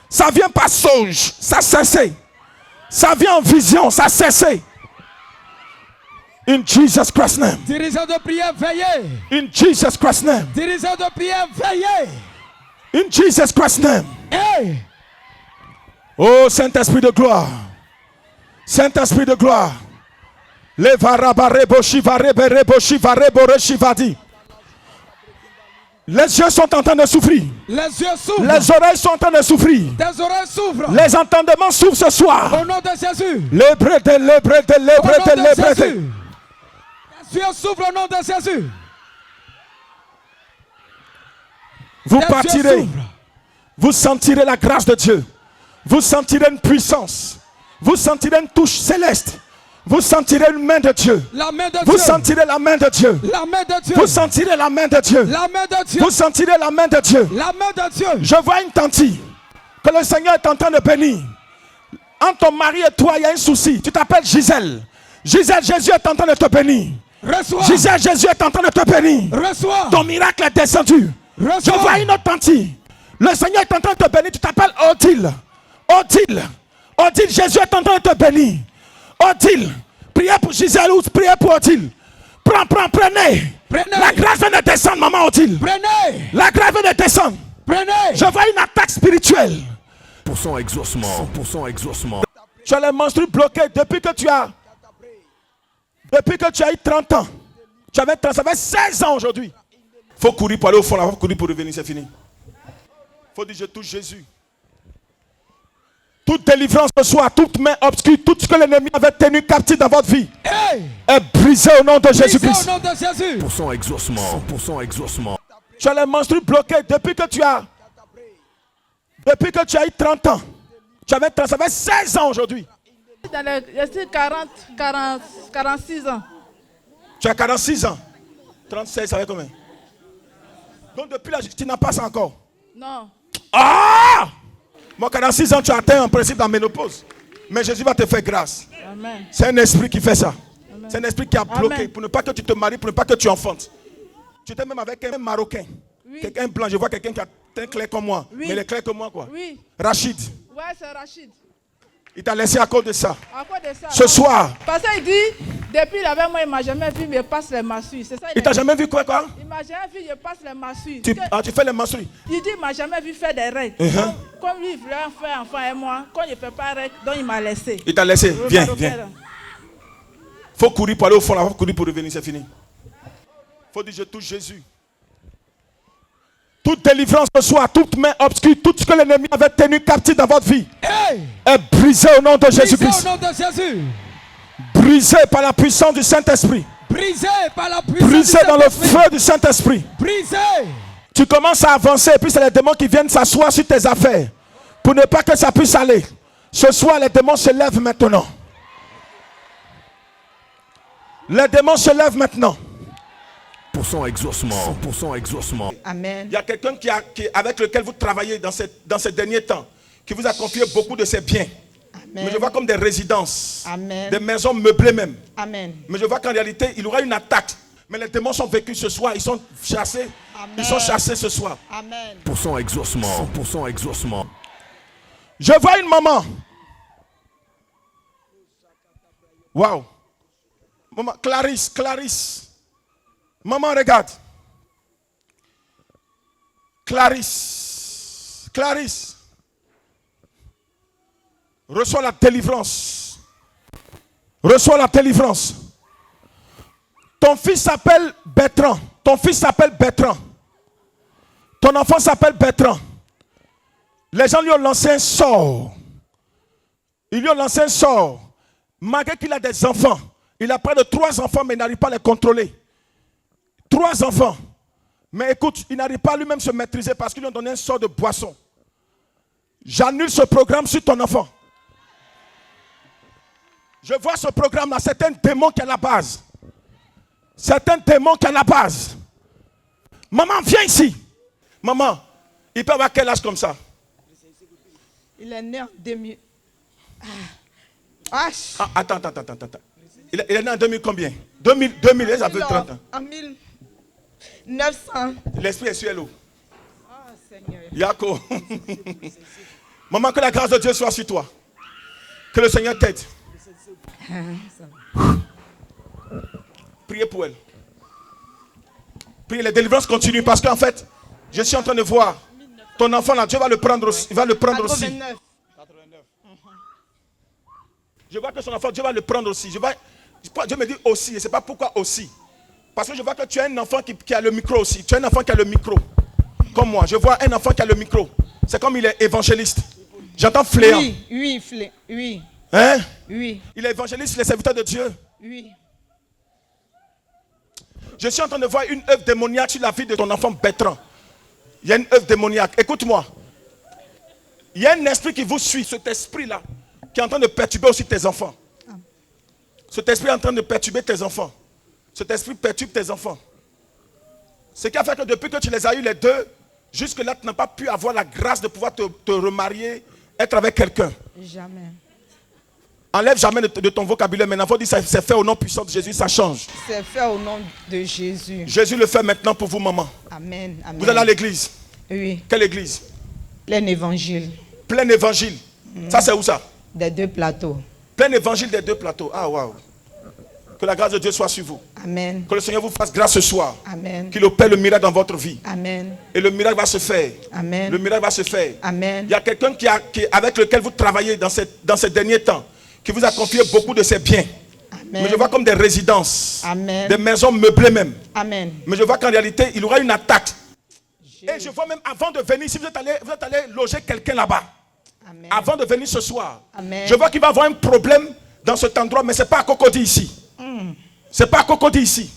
Ça vient par songe. Ça a cessé. Ça vient en vision. Ça a cessé. In Jesus Christ's name. Dirigeants de prière, veillez. In Jesus Christ's name. Dirigeants de prière, veillez. In Jesus Christ's name. Hey. Oh Saint-Esprit de gloire. Saint-Esprit de gloire. Les yeux sont en train de souffrir. Les yeux s'ouvrent. Les oreilles sont en train de souffrir. Tes oreilles s'ouvrent. Les entendements s'ouvrent ce soir. Au nom de Jésus. Les prêtés. Les yeux s'ouvrent au nom de Jésus. Vous Les yeux partirez. s'ouvrent. Vous sentirez la grâce de Dieu. Vous sentirez une puissance. Vous sentirez une touche céleste. Vous sentirez une main de Dieu. La main de Vous Dieu. sentirez la main de Dieu. La main de Dieu. Vous sentirez la main de Dieu. La main de Dieu. Vous sentirez la main de Dieu. La main de Dieu. Je vois une tante que le Seigneur est en train de bénir. Entre ton mari et toi, il y a un souci. Tu t'appelles Gisèle. Gisèle, Jésus est en train de te bénir. Reçois. Gisèle, Jésus est en train de te bénir. Reçois. Ton miracle est descendu. Reçois. Je vois une autre tante. Le Seigneur est en train de te bénir. Tu t'appelles Odile. Odile, Jésus est en train de te bénir. Odile, priez pour Gisèle ou priez pour Odile. Prenez. La grâce vient de descendre, maman Odile. Prenez. La grâce vient de descendre. Prenez. Je vois une attaque spirituelle. 100% exaucement. 100% exaucement. Tu as les menstrues bloquées depuis que tu as eu 30 ans. Tu avais 30, ça fait 16 ans aujourd'hui. Il faut courir pour aller au fond, il faut courir pour revenir, c'est fini. Il faut dire je touche Jésus. Toute délivrance ce soir, toute main obscure, tout ce que l'ennemi avait tenu captif dans votre vie est brisé au nom de Jésus-Christ. Au nom de Jésus. 100% exaucement. 100% exaucement. Tu as les menstrues bloquées depuis que tu as eu 30 ans. Tu avais 30, ça fait 16 ans aujourd'hui. Je suis 46 ans. Tu as 46 ans. 36, ça fait combien? Donc depuis là, tu n'as pas ça encore. Non. Ah! Moi, 46 ans, tu as atteint en principe la ménopause. Mais Jésus va te faire grâce. Amen. C'est un esprit qui fait ça. C'est un esprit qui a bloqué Amen. pour ne pas que tu te maries, pour ne pas que tu enfantes. Tu étais même avec un Marocain. Oui. Quelqu'un blanc. Je vois quelqu'un qui a teint clair comme moi. Oui. Mais il est clair que moi, quoi. Oui. Rachid. Ouais, c'est Rachid. Il t'a laissé à cause de ça. À quoi de ça? Ce soir. Parce qu'il dit, depuis là moi, il m'a jamais vu, me passe les massures. C'est ça. Il t'a jamais vu quoi? Il m'a jamais vu, je passe les massures. Tu fais les menstrues. Il dit, il m'a jamais vu faire des règles. Comme lui, il voulait faire enfant et moi, quand il ne fait pas règles, donc il m'a laissé. Il t'a laissé. Viens. Faut courir pour aller au fond, faut courir pour revenir, c'est fini. Faut dire je touche Jésus. Toute délivrance ce soir, toute main obscure, tout ce que l'ennemi avait tenu captif dans votre vie est brisé au nom de Jésus-Christ. Au nom de Jésus. Brisé par la puissance du Saint-Esprit. Brisé par la puissance Brisé du dans le Saint-Esprit. feu du Saint-Esprit. Brisé. Tu commences à avancer et puis c'est les démons qui viennent s'asseoir sur tes affaires pour ne pas que ça puisse aller. Ce soir, les démons se lèvent maintenant. Les démons se lèvent maintenant. 100% exaucement. 100% exaucement. Amen. Il y a quelqu'un avec lequel vous travaillez dans ces derniers temps, qui vous a confié beaucoup de ses biens. Amen. Mais je vois comme des résidences. Amen. Des maisons meublées même. Amen. Mais je vois qu'en réalité, il y aura une attaque. Mais les démons sont vécus ce soir. Ils sont chassés. Amen. Ils sont chassés ce soir. Amen. Pour son exaucement. Pour son exaucement. Je vois une maman. Waouh. Maman, Clarisse. Maman, regarde. Clarisse. Reçois la délivrance. Ton fils s'appelle Bertrand. Ton enfant s'appelle Bertrand. Les gens lui ont lancé un sort. Ils lui ont lancé un sort. Malgré qu'il a des enfants. Il a près de 3 enfants, mais il n'arrive pas à les contrôler. 3 enfants. Mais écoute, il n'arrive pas à lui-même se maîtriser parce qu'ils lui ont donné un sort de boisson. J'annule ce programme sur ton enfant. Je vois ce programme-là, c'est un démon qui est à la base. Maman, viens ici. Maman, il peut avoir quel âge comme ça? Il est né en 2000. Attends. Il est né en 2000 combien? 2000, ça fait 30 ans. En 1900. L'esprit est sur l'eau. Oh Seigneur. Yako. Maman, que la grâce de Dieu soit sur toi. Que le Seigneur t'aide. Priez pour elle. Priez, les délivrances continuent parce qu'en fait, je suis en train de voir ton enfant là, Dieu va le prendre aussi. Il va le prendre aussi. 89. Je vois que son enfant, Dieu va le prendre aussi. Dieu me dit aussi, et c'est pas pourquoi aussi. Parce que je vois que tu as un enfant qui a le micro aussi. Tu as un enfant qui a le micro. Comme moi, je vois un enfant qui a le micro. C'est comme il est évangéliste. J'entends fléant. Oui. Hein? Oui. Il est évangéliste, il est serviteur de Dieu. Oui. Je suis en train de voir une œuvre démoniaque sur la vie de ton enfant Bertrand. Il y a une œuvre démoniaque. Écoute-moi. Il y a un esprit qui vous suit, cet esprit-là, qui est en train de perturber aussi tes enfants. Cet esprit est en train de perturber tes enfants. Cet esprit perturbe tes enfants. Ce qui a fait que depuis que tu les as eu les deux, jusque-là, tu n'as pas pu avoir la grâce de pouvoir te remarier, être avec quelqu'un. Jamais. Enlève jamais de ton vocabulaire. Maintenant, il faut dire que c'est fait au nom puissant de Jésus, ça change. C'est fait au nom de Jésus. Jésus le fait maintenant pour vous, maman. Amen. Vous allez à l'église? Oui. Quelle église? Plein évangile. Plein évangile. Ça, c'est où ça? Des 2 plateaux. Plein évangile des 2 plateaux. Ah, waouh. Que la grâce de Dieu soit sur vous. Amen. Que le Seigneur vous fasse grâce ce soir. Amen. Qu'il opère le miracle dans votre vie. Amen. Et le miracle va se faire. Amen. Le miracle va se faire. Amen. Il y a quelqu'un avec lequel vous travaillez dans ces derniers temps, qui vous a confié beaucoup de ses biens. Amen. Mais je vois comme des résidences. Amen. Des maisons meublées même. Amen. Mais je vois qu'en réalité, il y aura une attaque. Et je vois même avant de venir, si vous êtes allé loger quelqu'un là-bas. Amen. Avant de venir ce soir. Amen. Je vois qu'il va y avoir un problème dans cet endroit, mais ce n'est pas à Cocody ici. C'est pas à Cocody ici.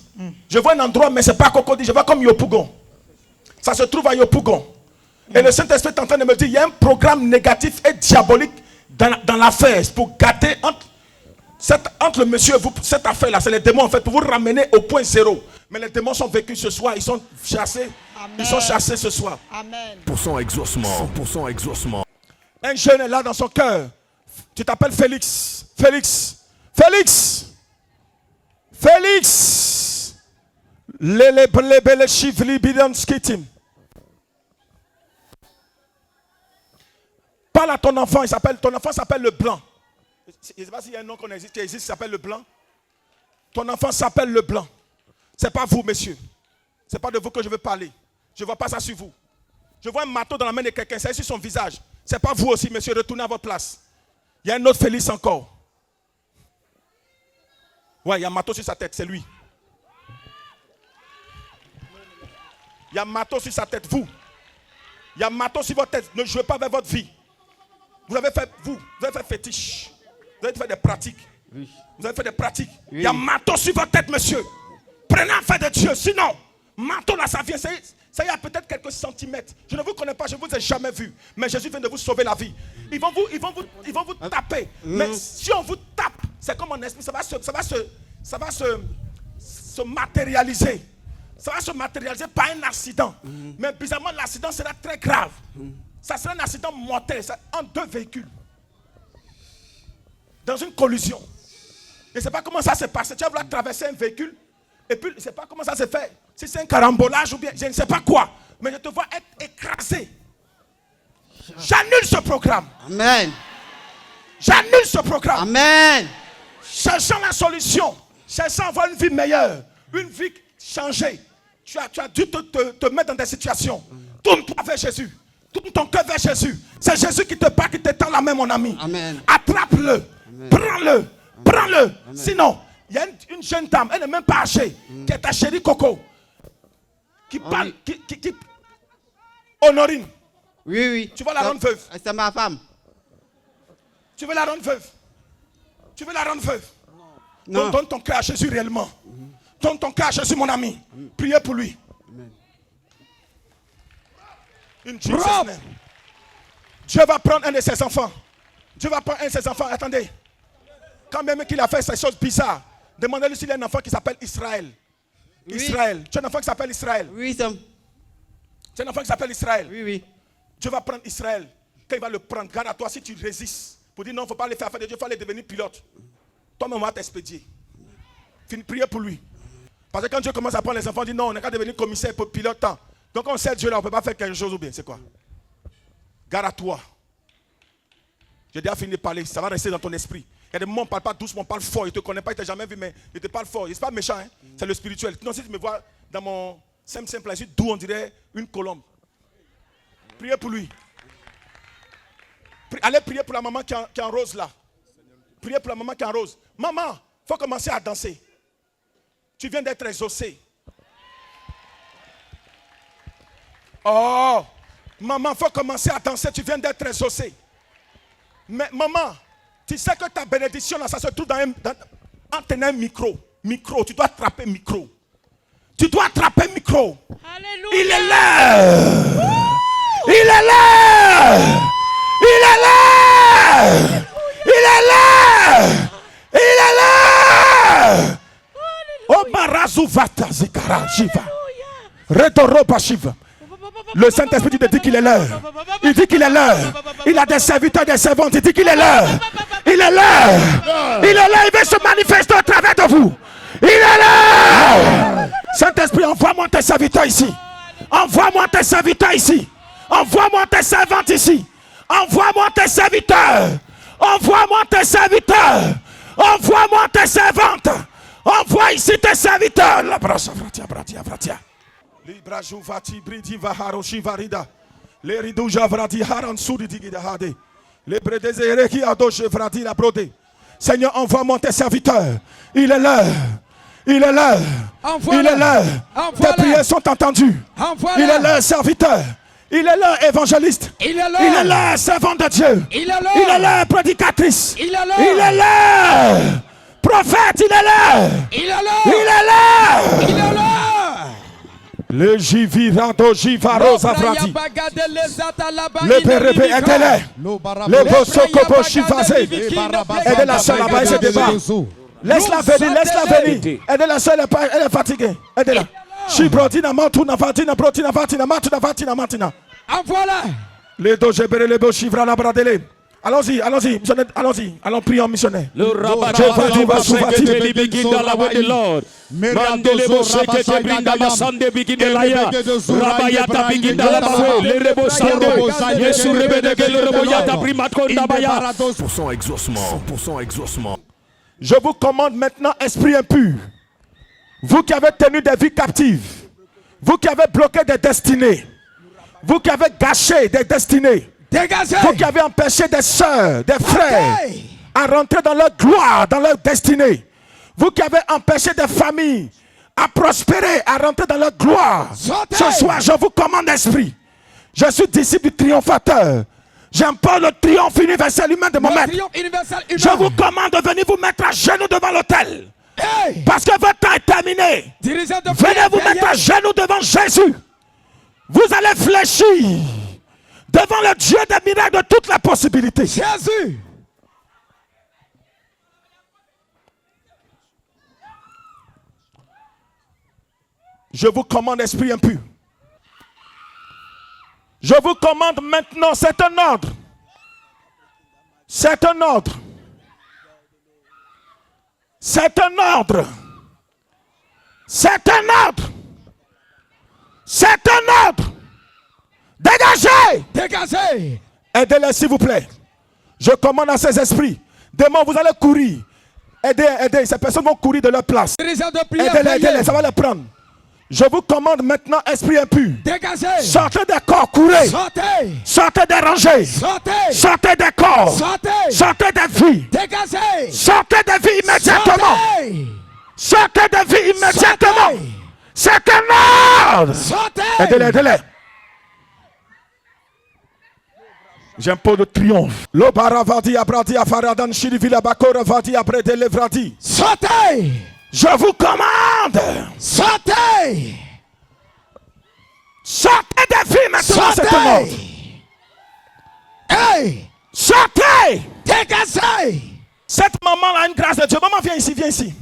Je vois un endroit, mais ce n'est pas à Cocody. Je vois comme Yopougon. Ça se trouve à Yopougon. Et le Saint-Esprit est en train de me dire, il y a un programme négatif et diabolique dans l'affaire pour gâter entre le monsieur et vous, cette affaire-là. C'est les démons en fait pour vous ramener au point zéro. Mais les démons sont vécus ce soir. Ils sont chassés. Amen. Ils sont chassés ce soir. Amen. Pour son exaucement. Pour son exaucement. Un jeune est là dans son cœur. Tu t'appelles Félix. Parle à ton enfant. Ton enfant s'appelle le blanc. Je ne sais pas s'il y a un nom qui existe qui s'appelle le blanc. Ton enfant s'appelle le blanc. Ce n'est pas vous, messieurs. Ce n'est pas de vous que je veux parler. Je ne vois pas ça sur vous. Je vois un marteau dans la main de quelqu'un. C'est sur son visage. Ce n'est pas vous aussi, messieurs. Retournez à votre place. Il y a un autre Félix encore. Ouais, il y a un marteau sur sa tête. C'est lui. Il y a un marteau sur sa tête. Vous. Il y a un marteau sur votre tête. Ne jouez pas avec votre vie. Vous avez fait fétiche. Vous avez fait des pratiques. Oui. Vous avez fait des pratiques. Oui. Il y a un marteau sur votre tête, monsieur. Prenez affaire de Dieu. Sinon, marteau là, ça vient. Ça y a peut-être quelques centimètres. Je ne vous connais pas, je ne vous ai jamais vu. Mais Jésus vient de vous sauver la vie. Ils vont vous taper. Mais si on vous tape, c'est comme un esprit. Ça va se matérialiser. Ça va se matérialiser par un accident. Mais bizarrement, l'accident sera très grave. Ça sera un accident mortel en 2 véhicules. dans une collision. Je ne sais pas comment ça se passe. Tu vas traverser un véhicule et puis je ne sais pas comment ça se fait. Si c'est un carambolage ou bien je ne sais pas quoi. Mais je te vois être écrasé. J'annule ce programme. Amen. J'annule ce programme. Amen. Cherchant la solution. Cherchant à avoir une vie meilleure. Une vie changée. Tu as dû te mettre dans des situations. Tourne-toi vers Jésus. Tourne ton cœur vers Jésus. C'est Jésus qui te parle, qui te tend la main, mon ami. Amen. Attrape-le. Prends-le. Prends-le. Sinon, il y a une jeune dame, elle n'est même pas âgée, qui est ta chérie Coco. Qui parle, qui Honorine. Oui, oui. Tu vas la rendre veuve. C'est ma femme. Tu veux la rendre veuve. Tu veux la rendre veuve. Non. Donne ton cœur à Jésus réellement. Donne ton cœur à Jésus, mon ami. Priez pour lui. Une Jesus name. Dieu va prendre un de ses enfants. Dieu va prendre un de ses enfants. Attendez. Quand même qu'il a fait ces choses bizarres, demandez-lui s'il y a un enfant qui s'appelle Israël. Oui. Israël. Tu as un enfant qui s'appelle Israël. Oui, c'est... Tu as un enfant qui s'appelle Israël. Oui, oui. Dieu va prendre Israël. Quand il va le prendre, garde à toi si tu résistes. Pour dire non, il ne faut pas aller faire affaire de Dieu, il faut aller devenir pilote. Toi-même, on va t'expédier. Priez pour lui. Parce que quand Dieu commence à prendre les enfants, on dit non, on n'est qu'à devenir commissaire pour pilote. Tant. Donc on sait Dieu là, on ne peut pas faire quelque chose ou bien, c'est quoi? Garde à toi. J'ai déjà fini de parler, ça va rester dans ton esprit. Il y a des moments où on ne parle pas doucement, on parle fort. Il ne te connaît pas, il ne t'a jamais vu, mais il te parle fort. Il n'est pas méchant, hein? C'est le spirituel. Non, si tu me vois dans mon simple ainsi, d'où on dirait une colombe. Priez pour lui. Allez prier pour la maman qui est en rose là. Priez pour la maman qui est en rose. Maman, il faut commencer à danser. Tu viens d'être exaucé. Oh, maman, il faut commencer à danser. Tu viens d'être exaucé. Mais maman, tu sais que ta bénédiction là, ça se trouve en tenant un micro. Micro, tu dois attraper micro. Tu dois attraper micro. Alléluia. Il est là. Il est là. Il est là. Il est là. Il est là. Oh Marazuvata Zikara Shiva. Retoropa Shiva. Le Saint-Esprit te dit qu'il est l'heure. Il dit qu'il est l'heure. Il a des serviteurs, des servantes. Il dit qu'il est l'heure. Il est l'heure. Il est là. Il veut se manifester au travers de vous. Il est là. Saint-Esprit, envoie-moi tes serviteurs ici. Envoie-moi tes serviteurs ici. Envoie-moi tes servantes ici. Envoie-moi tes serviteurs. Envoie-moi tes serviteurs. Envoie-moi tes servantes. Envoie ici tes serviteurs. La bracha vratia bratia vratia. Libra juvati bridi vaharoshi varida. Les rideaux javrati haran sudi digida hade. Les bredezere qui adoche vrati la brodé. Seigneur, envoie-moi tes serviteurs. Il est l'heure. Il est l'heure. Il est l'heure. Tes prières sont entendues. Il est l'heure, serviteur. Il est là, évangéliste. Il est là, servant de Dieu. Il est là, prédicatrice. Il est là, prophète. Il est là. Il est là. Le Jivirado Jivaro Zavrati. Le Pérépé était là. Le Bosokobo Chivazé. Aidez la seule là-bas, elle se débat. Laisse-la venir, laisse-la venir. Aidez la seule, elle est fatiguée. Aidez-la. Shibrotina Matuna Vatina Brotina Vatina Matuna Vatina Matina. Envoie-la. Les deux Jebere, les deux Chivra la Bradele. Allons-y, allons-y, allons-y, allons prier en missionnaire. Le rabat begin dans la voie de l'ordre. Mandele Boseke te brinda masande begin de laya. Rabayata begin dans la voie. Le rebo sande. Yesu rebede que le rebo yata primatkonda baya. 100% exaucement. 100% exaucement. Je vous commande maintenant, esprit impur. Vous qui avez tenu des vies captives. Vous qui avez bloqué des destinées. Vous qui avez gâché des destinées. Dégagez. Vous qui avez empêché des sœurs, des frères à rentrer dans leur gloire, dans leur destinée. Vous qui avez empêché des familles à prospérer, à rentrer dans leur gloire. Sortez. Ce soir, je vous commande, esprit. Je suis disciple du triomphateur. J'emploie le triomphe universel humain de mon maître. Je vous commande de venir vous mettre à genoux devant l'autel. Hey. Parce que votre temps est terminé. Venez vous mettre à genoux devant Jésus. Vous allez fléchir devant le Dieu des miracles de toutes les possibilités. Jésus. Je vous commande, esprit impur. Je vous commande maintenant, c'est un ordre. C'est un ordre. C'est un ordre. C'est un ordre. C'est un ordre. Dégagez. Dégagez. Aidez-les s'il vous plaît. Je commande à ces esprits. Demain vous allez courir. Aidez. Ces personnes vont courir de leur place. Aidez-les, ça va les prendre. Je vous commande maintenant, esprit impur. Dégagez. Sortez des corps, courez. Sortez. Sortez des rangées. Sortez. Sortez des corps. Sortez. Sortez des vies. Dégagez. Sortez des vies immédiatement. Sortez des vies immédiatement. C'est un ordre. Sortez. Aidez-les. J'impose le triomphe. L'obaravadi abradi afaradan shirivila bakora vadi abrede levradi. Sortez. Je vous commande. Sortez. Sortez des vies maintenant. C'est un ordre. Hey. Sortez. Dégagez. Cette maman a une grâce de Dieu. Maman, viens ici.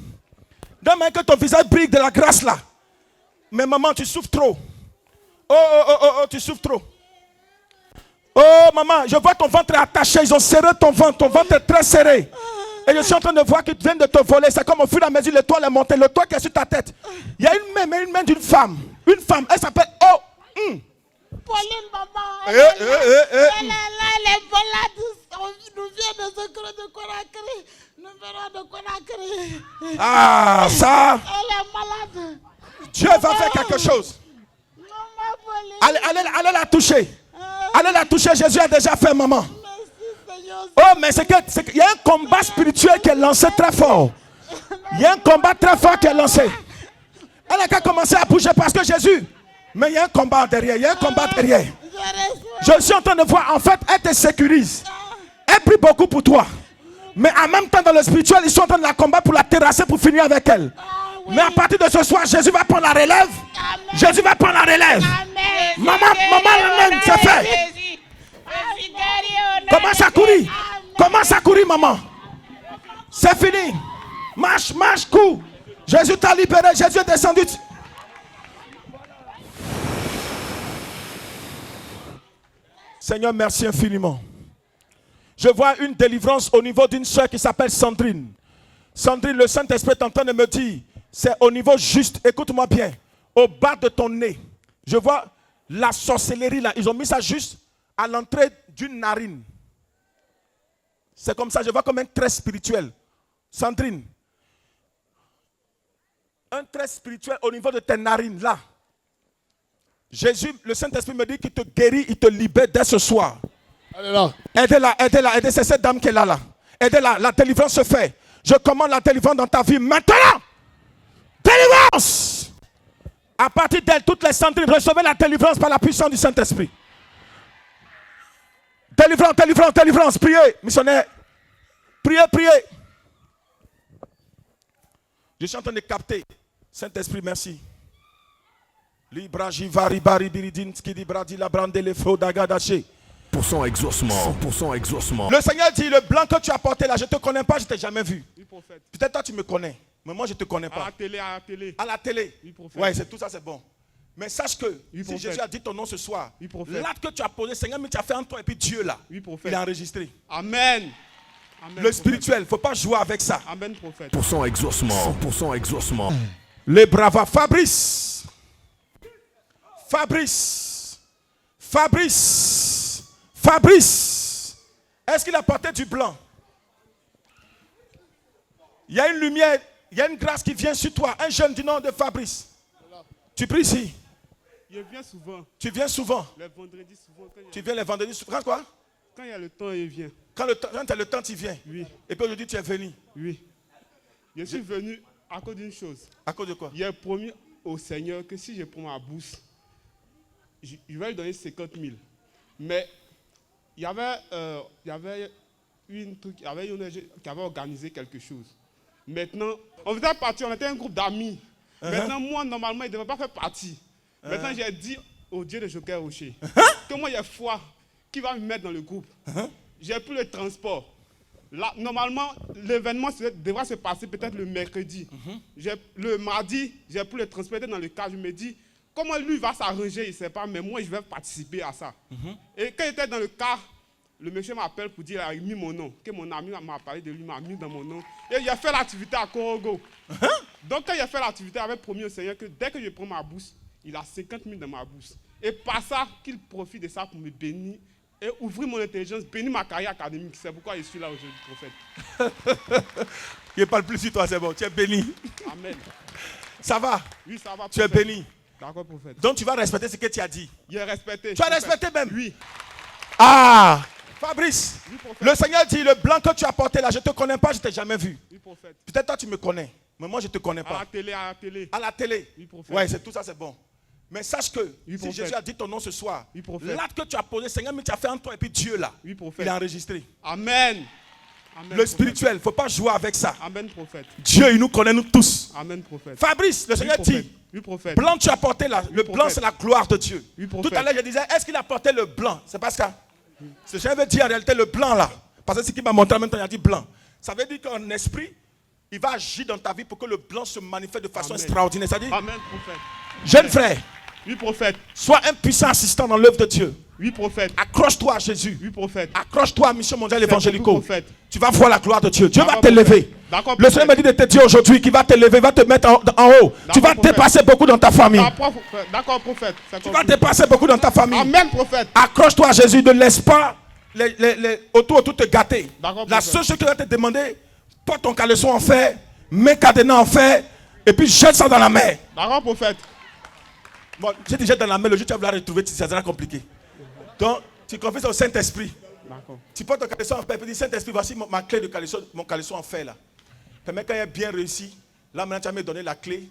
Donne-moi que ton visage brille de la grâce là. Mais maman, tu souffres trop. Oh, tu souffres trop. Oh maman, je vois ton ventre attaché. Ils ont serré ton ventre est très serré. Et je suis en train de voir qu'ils viennent de te voler. C'est comme au fur et à mesure le toit est monté, le toit qui est sur ta tête. Il y a une main d'une femme. Une femme, elle s'appelle Pauline, maman. Elle est malade. Nous vient de Conakry. Nous venons de Conakry. Ah, ça. Elle est malade. Dieu va faire quelque chose. Maman, Pauline. Allez la toucher. Allez la toucher. Jésus a déjà fait, maman. Merci, Seigneur. Oh, mais il y a un combat spirituel qui est lancé très fort. Il y a un combat très fort qui est lancé. Elle n'a qu'à commencer à bouger parce que Jésus. Mais il y a un combat derrière. Je suis en train de voir, en fait, elle te sécurise. Elle prie beaucoup pour toi. Mais en même temps, dans le spirituel, ils sont en train de la combattre pour la terrasser, pour finir avec elle. Oui. Mais à partir de ce soir, Jésus va prendre la relève. Amen. Jésus va prendre la relève. Amen. Maman, c'est fait. Commence à courir, maman. C'est fini. Marche, cours. Jésus t'a libéré. Jésus est descendu. Seigneur, merci infiniment. Je vois une délivrance au niveau d'une soeur qui s'appelle Sandrine. Sandrine, le Saint-Esprit est en train de me dire, c'est au niveau juste, écoute-moi bien, au bas de ton nez. Je vois la sorcellerie là, ils ont mis ça juste à l'entrée d'une narine. C'est comme ça, je vois comme un trait spirituel. Sandrine, un trait spirituel au niveau de tes narines là. Jésus, le Saint-Esprit me dit qu'il te guérit, il te libère dès ce soir. Aidez-la, aidez cette dame qui est là. Aidez-la, la délivrance se fait. Je commande la délivrance dans ta vie maintenant. Délivrance. À partir d'elle, toutes les Sandrines, recevez la délivrance par la puissance du Saint-Esprit. Délivrance, priez, missionnaire. Priez. Je suis en train de capter. Saint-Esprit, merci. Pour exaucement. Le Seigneur dit, le blanc que tu as porté là, je ne te connais pas, je ne t'ai jamais vu. Oui, prophète. Peut-être toi tu me connais, mais moi je ne te connais pas. À la télé. À la télé. Oui, prophète. Ouais, c'est tout ça, c'est bon. Mais sache que Oui, si prophète. Jésus a dit ton nom ce soir, Oui, prophète. l'acte que tu as posé, Seigneur, mais tu as fait entre toi et puis Dieu là, Oui, prophète. il est enregistré. Amen. Le spirituel, il ne faut pas jouer avec ça. Amen, prophète. Pour son exaucement. Les bravas, Fabrice. Est-ce qu'il a porté du blanc? Il y a une lumière, il y a une grâce qui vient sur toi. Un jeune du nom de Fabrice. Tu pries ici. Je viens souvent. Tu viens souvent. Les vendredis, souvent. Tu viens les vendredis souvent. Quoi? Quand il y a le temps, il vient. Quand tu as le temps, tu viens. Oui. Et puis aujourd'hui, tu es venu. Oui. Je suis venu à cause d'une chose. À cause de quoi? J'ai promis au Seigneur que si je prends ma bourse, je vais lui donner 50 000. Mais il y avait une qui avait organisé quelque chose. Maintenant, on faisait partie, on était un groupe d'amis. Maintenant, moi, normalement, il ne devait pas faire partie. Maintenant, j'ai dit au Dieu de Joker Rocher que moi, il y a foi qui va me mettre dans le groupe. J'ai pris le transport. Là, normalement, l'événement devra se passer peut-être le mercredi. Le mardi, j'ai pris le transport dans le car. Je me dis, comment lui va s'arranger, il ne sait pas, mais moi, je vais participer à ça. Et quand j'étais dans le car, le monsieur m'appelle pour dire qu'il a mis mon nom, que mon ami m'a parlé de lui, m'a mis dans mon nom. Et il a fait l'activité à Korogo. Donc quand il a fait l'activité, il avait promis au Seigneur que dès que je prends ma bourse, il a 50 000 dans ma bourse. Et par ça, qu'il profite de ça pour me bénir et ouvrir mon intelligence, bénir ma carrière académique. C'est pourquoi je suis là aujourd'hui, prophète. Il ne parle plus sur toi, c'est bon. Tu es béni. Amen. Ça va? Oui, ça va. Tu es béni. D'accord, prophète. Donc tu vas respecter ce que tu as dit. Il est respecté. Tu as respecté même? Oui. Ah, Fabrice, Oui, prophète. le Seigneur dit, le blanc que tu as porté là, je ne te connais pas, je ne t'ai jamais vu. Oui, prophète. Peut-être toi tu me connais, mais moi je ne te connais À pas. la télé, à la télé. À la télé. Oui, prophète. Ouais, c'est tout ça, c'est bon. Mais sache que Oui, si prophète. Jésus a dit ton nom ce soir, Oui, prophète. l'acte que tu as posé, Seigneur, mais tu as fait entre toi et puis Dieu là, Oui, prophète. il est enregistré. Amen. Amen, Le prophète. spirituel, il ne faut pas jouer avec ça. Amen, prophète. Dieu, il nous connaît, nous tous. Amen, prophète. Fabrice, le Seigneur prophète. dit, Oui, prophète. blanc tu as porté là, le blanc prophète. c'est la gloire de Dieu. Oui, Tout prophète. à l'heure je disais, est-ce qu'il a porté le blanc? C'est parce que ce que je veux dire en réalité, le blanc là, parce que ce qui m'a montré en même temps, il a dit blanc. Ça veut dire qu'en esprit, il va agir dans ta vie pour que le blanc se manifeste de façon Amen. extraordinaire. C'est-à-dire, Amen, prophète. jeune frère, Oui, prophète. sois un puissant assistant dans l'œuvre de Dieu. Oui, prophète. Accroche-toi à Jésus. Oui, prophète. Accroche-toi à Mission Mondiale C'est Évangélico. beaucoup, prophète. Tu vas voir la gloire de Dieu. Dieu va D'accord, t'élever. prophète. D'accord, Le Seigneur m'a dit de te dire aujourd'hui qu'il va t'élever, va te mettre en haut. Tu vas prophète. dépasser beaucoup dans ta famille. D'accord, prophète. Tu vas dépasser beaucoup dans ta famille. Amen, prophète. Accroche-toi à Jésus, ne laisse pas autour te gâter. D'accord, La prophète. seule chose qu'il va te demander, porte ton caleçon en fer, mets cadenas en fer, et puis jette ça dans la mer. D'accord, prophète. Bon, si tu jettes dans la mer, le jour où tu vas vouloir retrouver, ça sera compliqué. Donc, tu confies au Saint-Esprit. D'accord. Tu portes ton caleçon en fer, et puis dis, Saint-Esprit, voici ma clé de caleçon, mon caleçon en fer là. Permets quand il est bien réussi, là maintenant tu vas me donner la clé,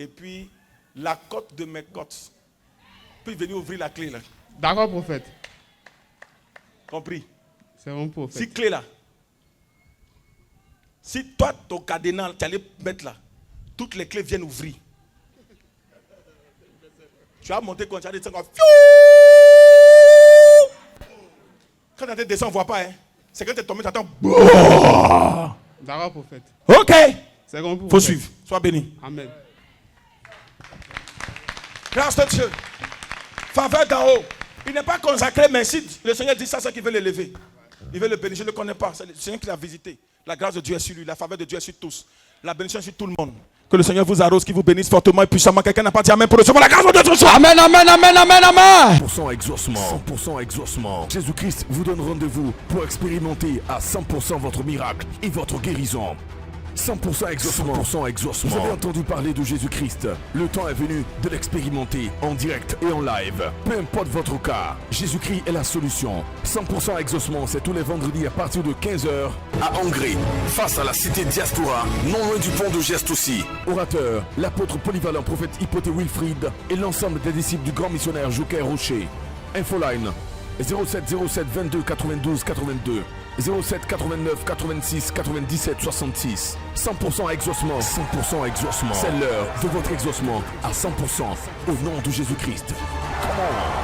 et puis la côte de mes côtes. Puis venir ouvrir la clé là. D'accord, prophète. Compris? C'est mon prophète. Si clé là. Si toi, ton cadenas, tu allais mettre là, toutes les clés viennent ouvrir. Tu vas monter quand tu as des descendre. Quand tu descends, on ne voit pas. Hein. C'est quand tu es tombé, tu attends. D'accord, prophète. Ok. C'est mon prophète. Faut suivre. Sois béni. Amen. Grâce de Dieu. Faveur d'en haut. Il n'est pas consacré, mais si le Seigneur dit ça, c'est qu'il veut l'élever. Il veut le bénir. Je ne le connais pas. C'est le Seigneur qui l'a visité. La grâce de Dieu est sur lui. La faveur de Dieu est sur tous. La bénédiction est sur tout le monde. Que le Seigneur vous arrose, qu'il vous bénisse fortement et puissamment. Quelqu'un n'a pas dit amen pour recevoir la grâce de Dieu ce soir. Amen, amen, amen, amen, amen. 100% exaucement. 100% exaucement. Jésus-Christ vous donne rendez-vous pour expérimenter à 100% votre miracle et votre guérison. 100% exaucement. 100% exaucement. Vous avez entendu parler de Jésus-Christ. Le temps est venu de l'expérimenter en direct et en live. Peu importe votre cas, Jésus-Christ est la solution. 100% exaucement, c'est tous les vendredis à partir de 15h à Angers, face à la cité Diaspora, non loin du pont de Geste aussi. Orateur, l'apôtre polyvalent prophète Hypothé Wilfried et l'ensemble des disciples du grand missionnaire Joker Rocher. Infoline 07 07 22 92 82 07 89 86 97 66. 100% exaucement. 100% exaucement. C'est l'heure de votre exaucement à 100% au nom de Jésus-Christ. Come on.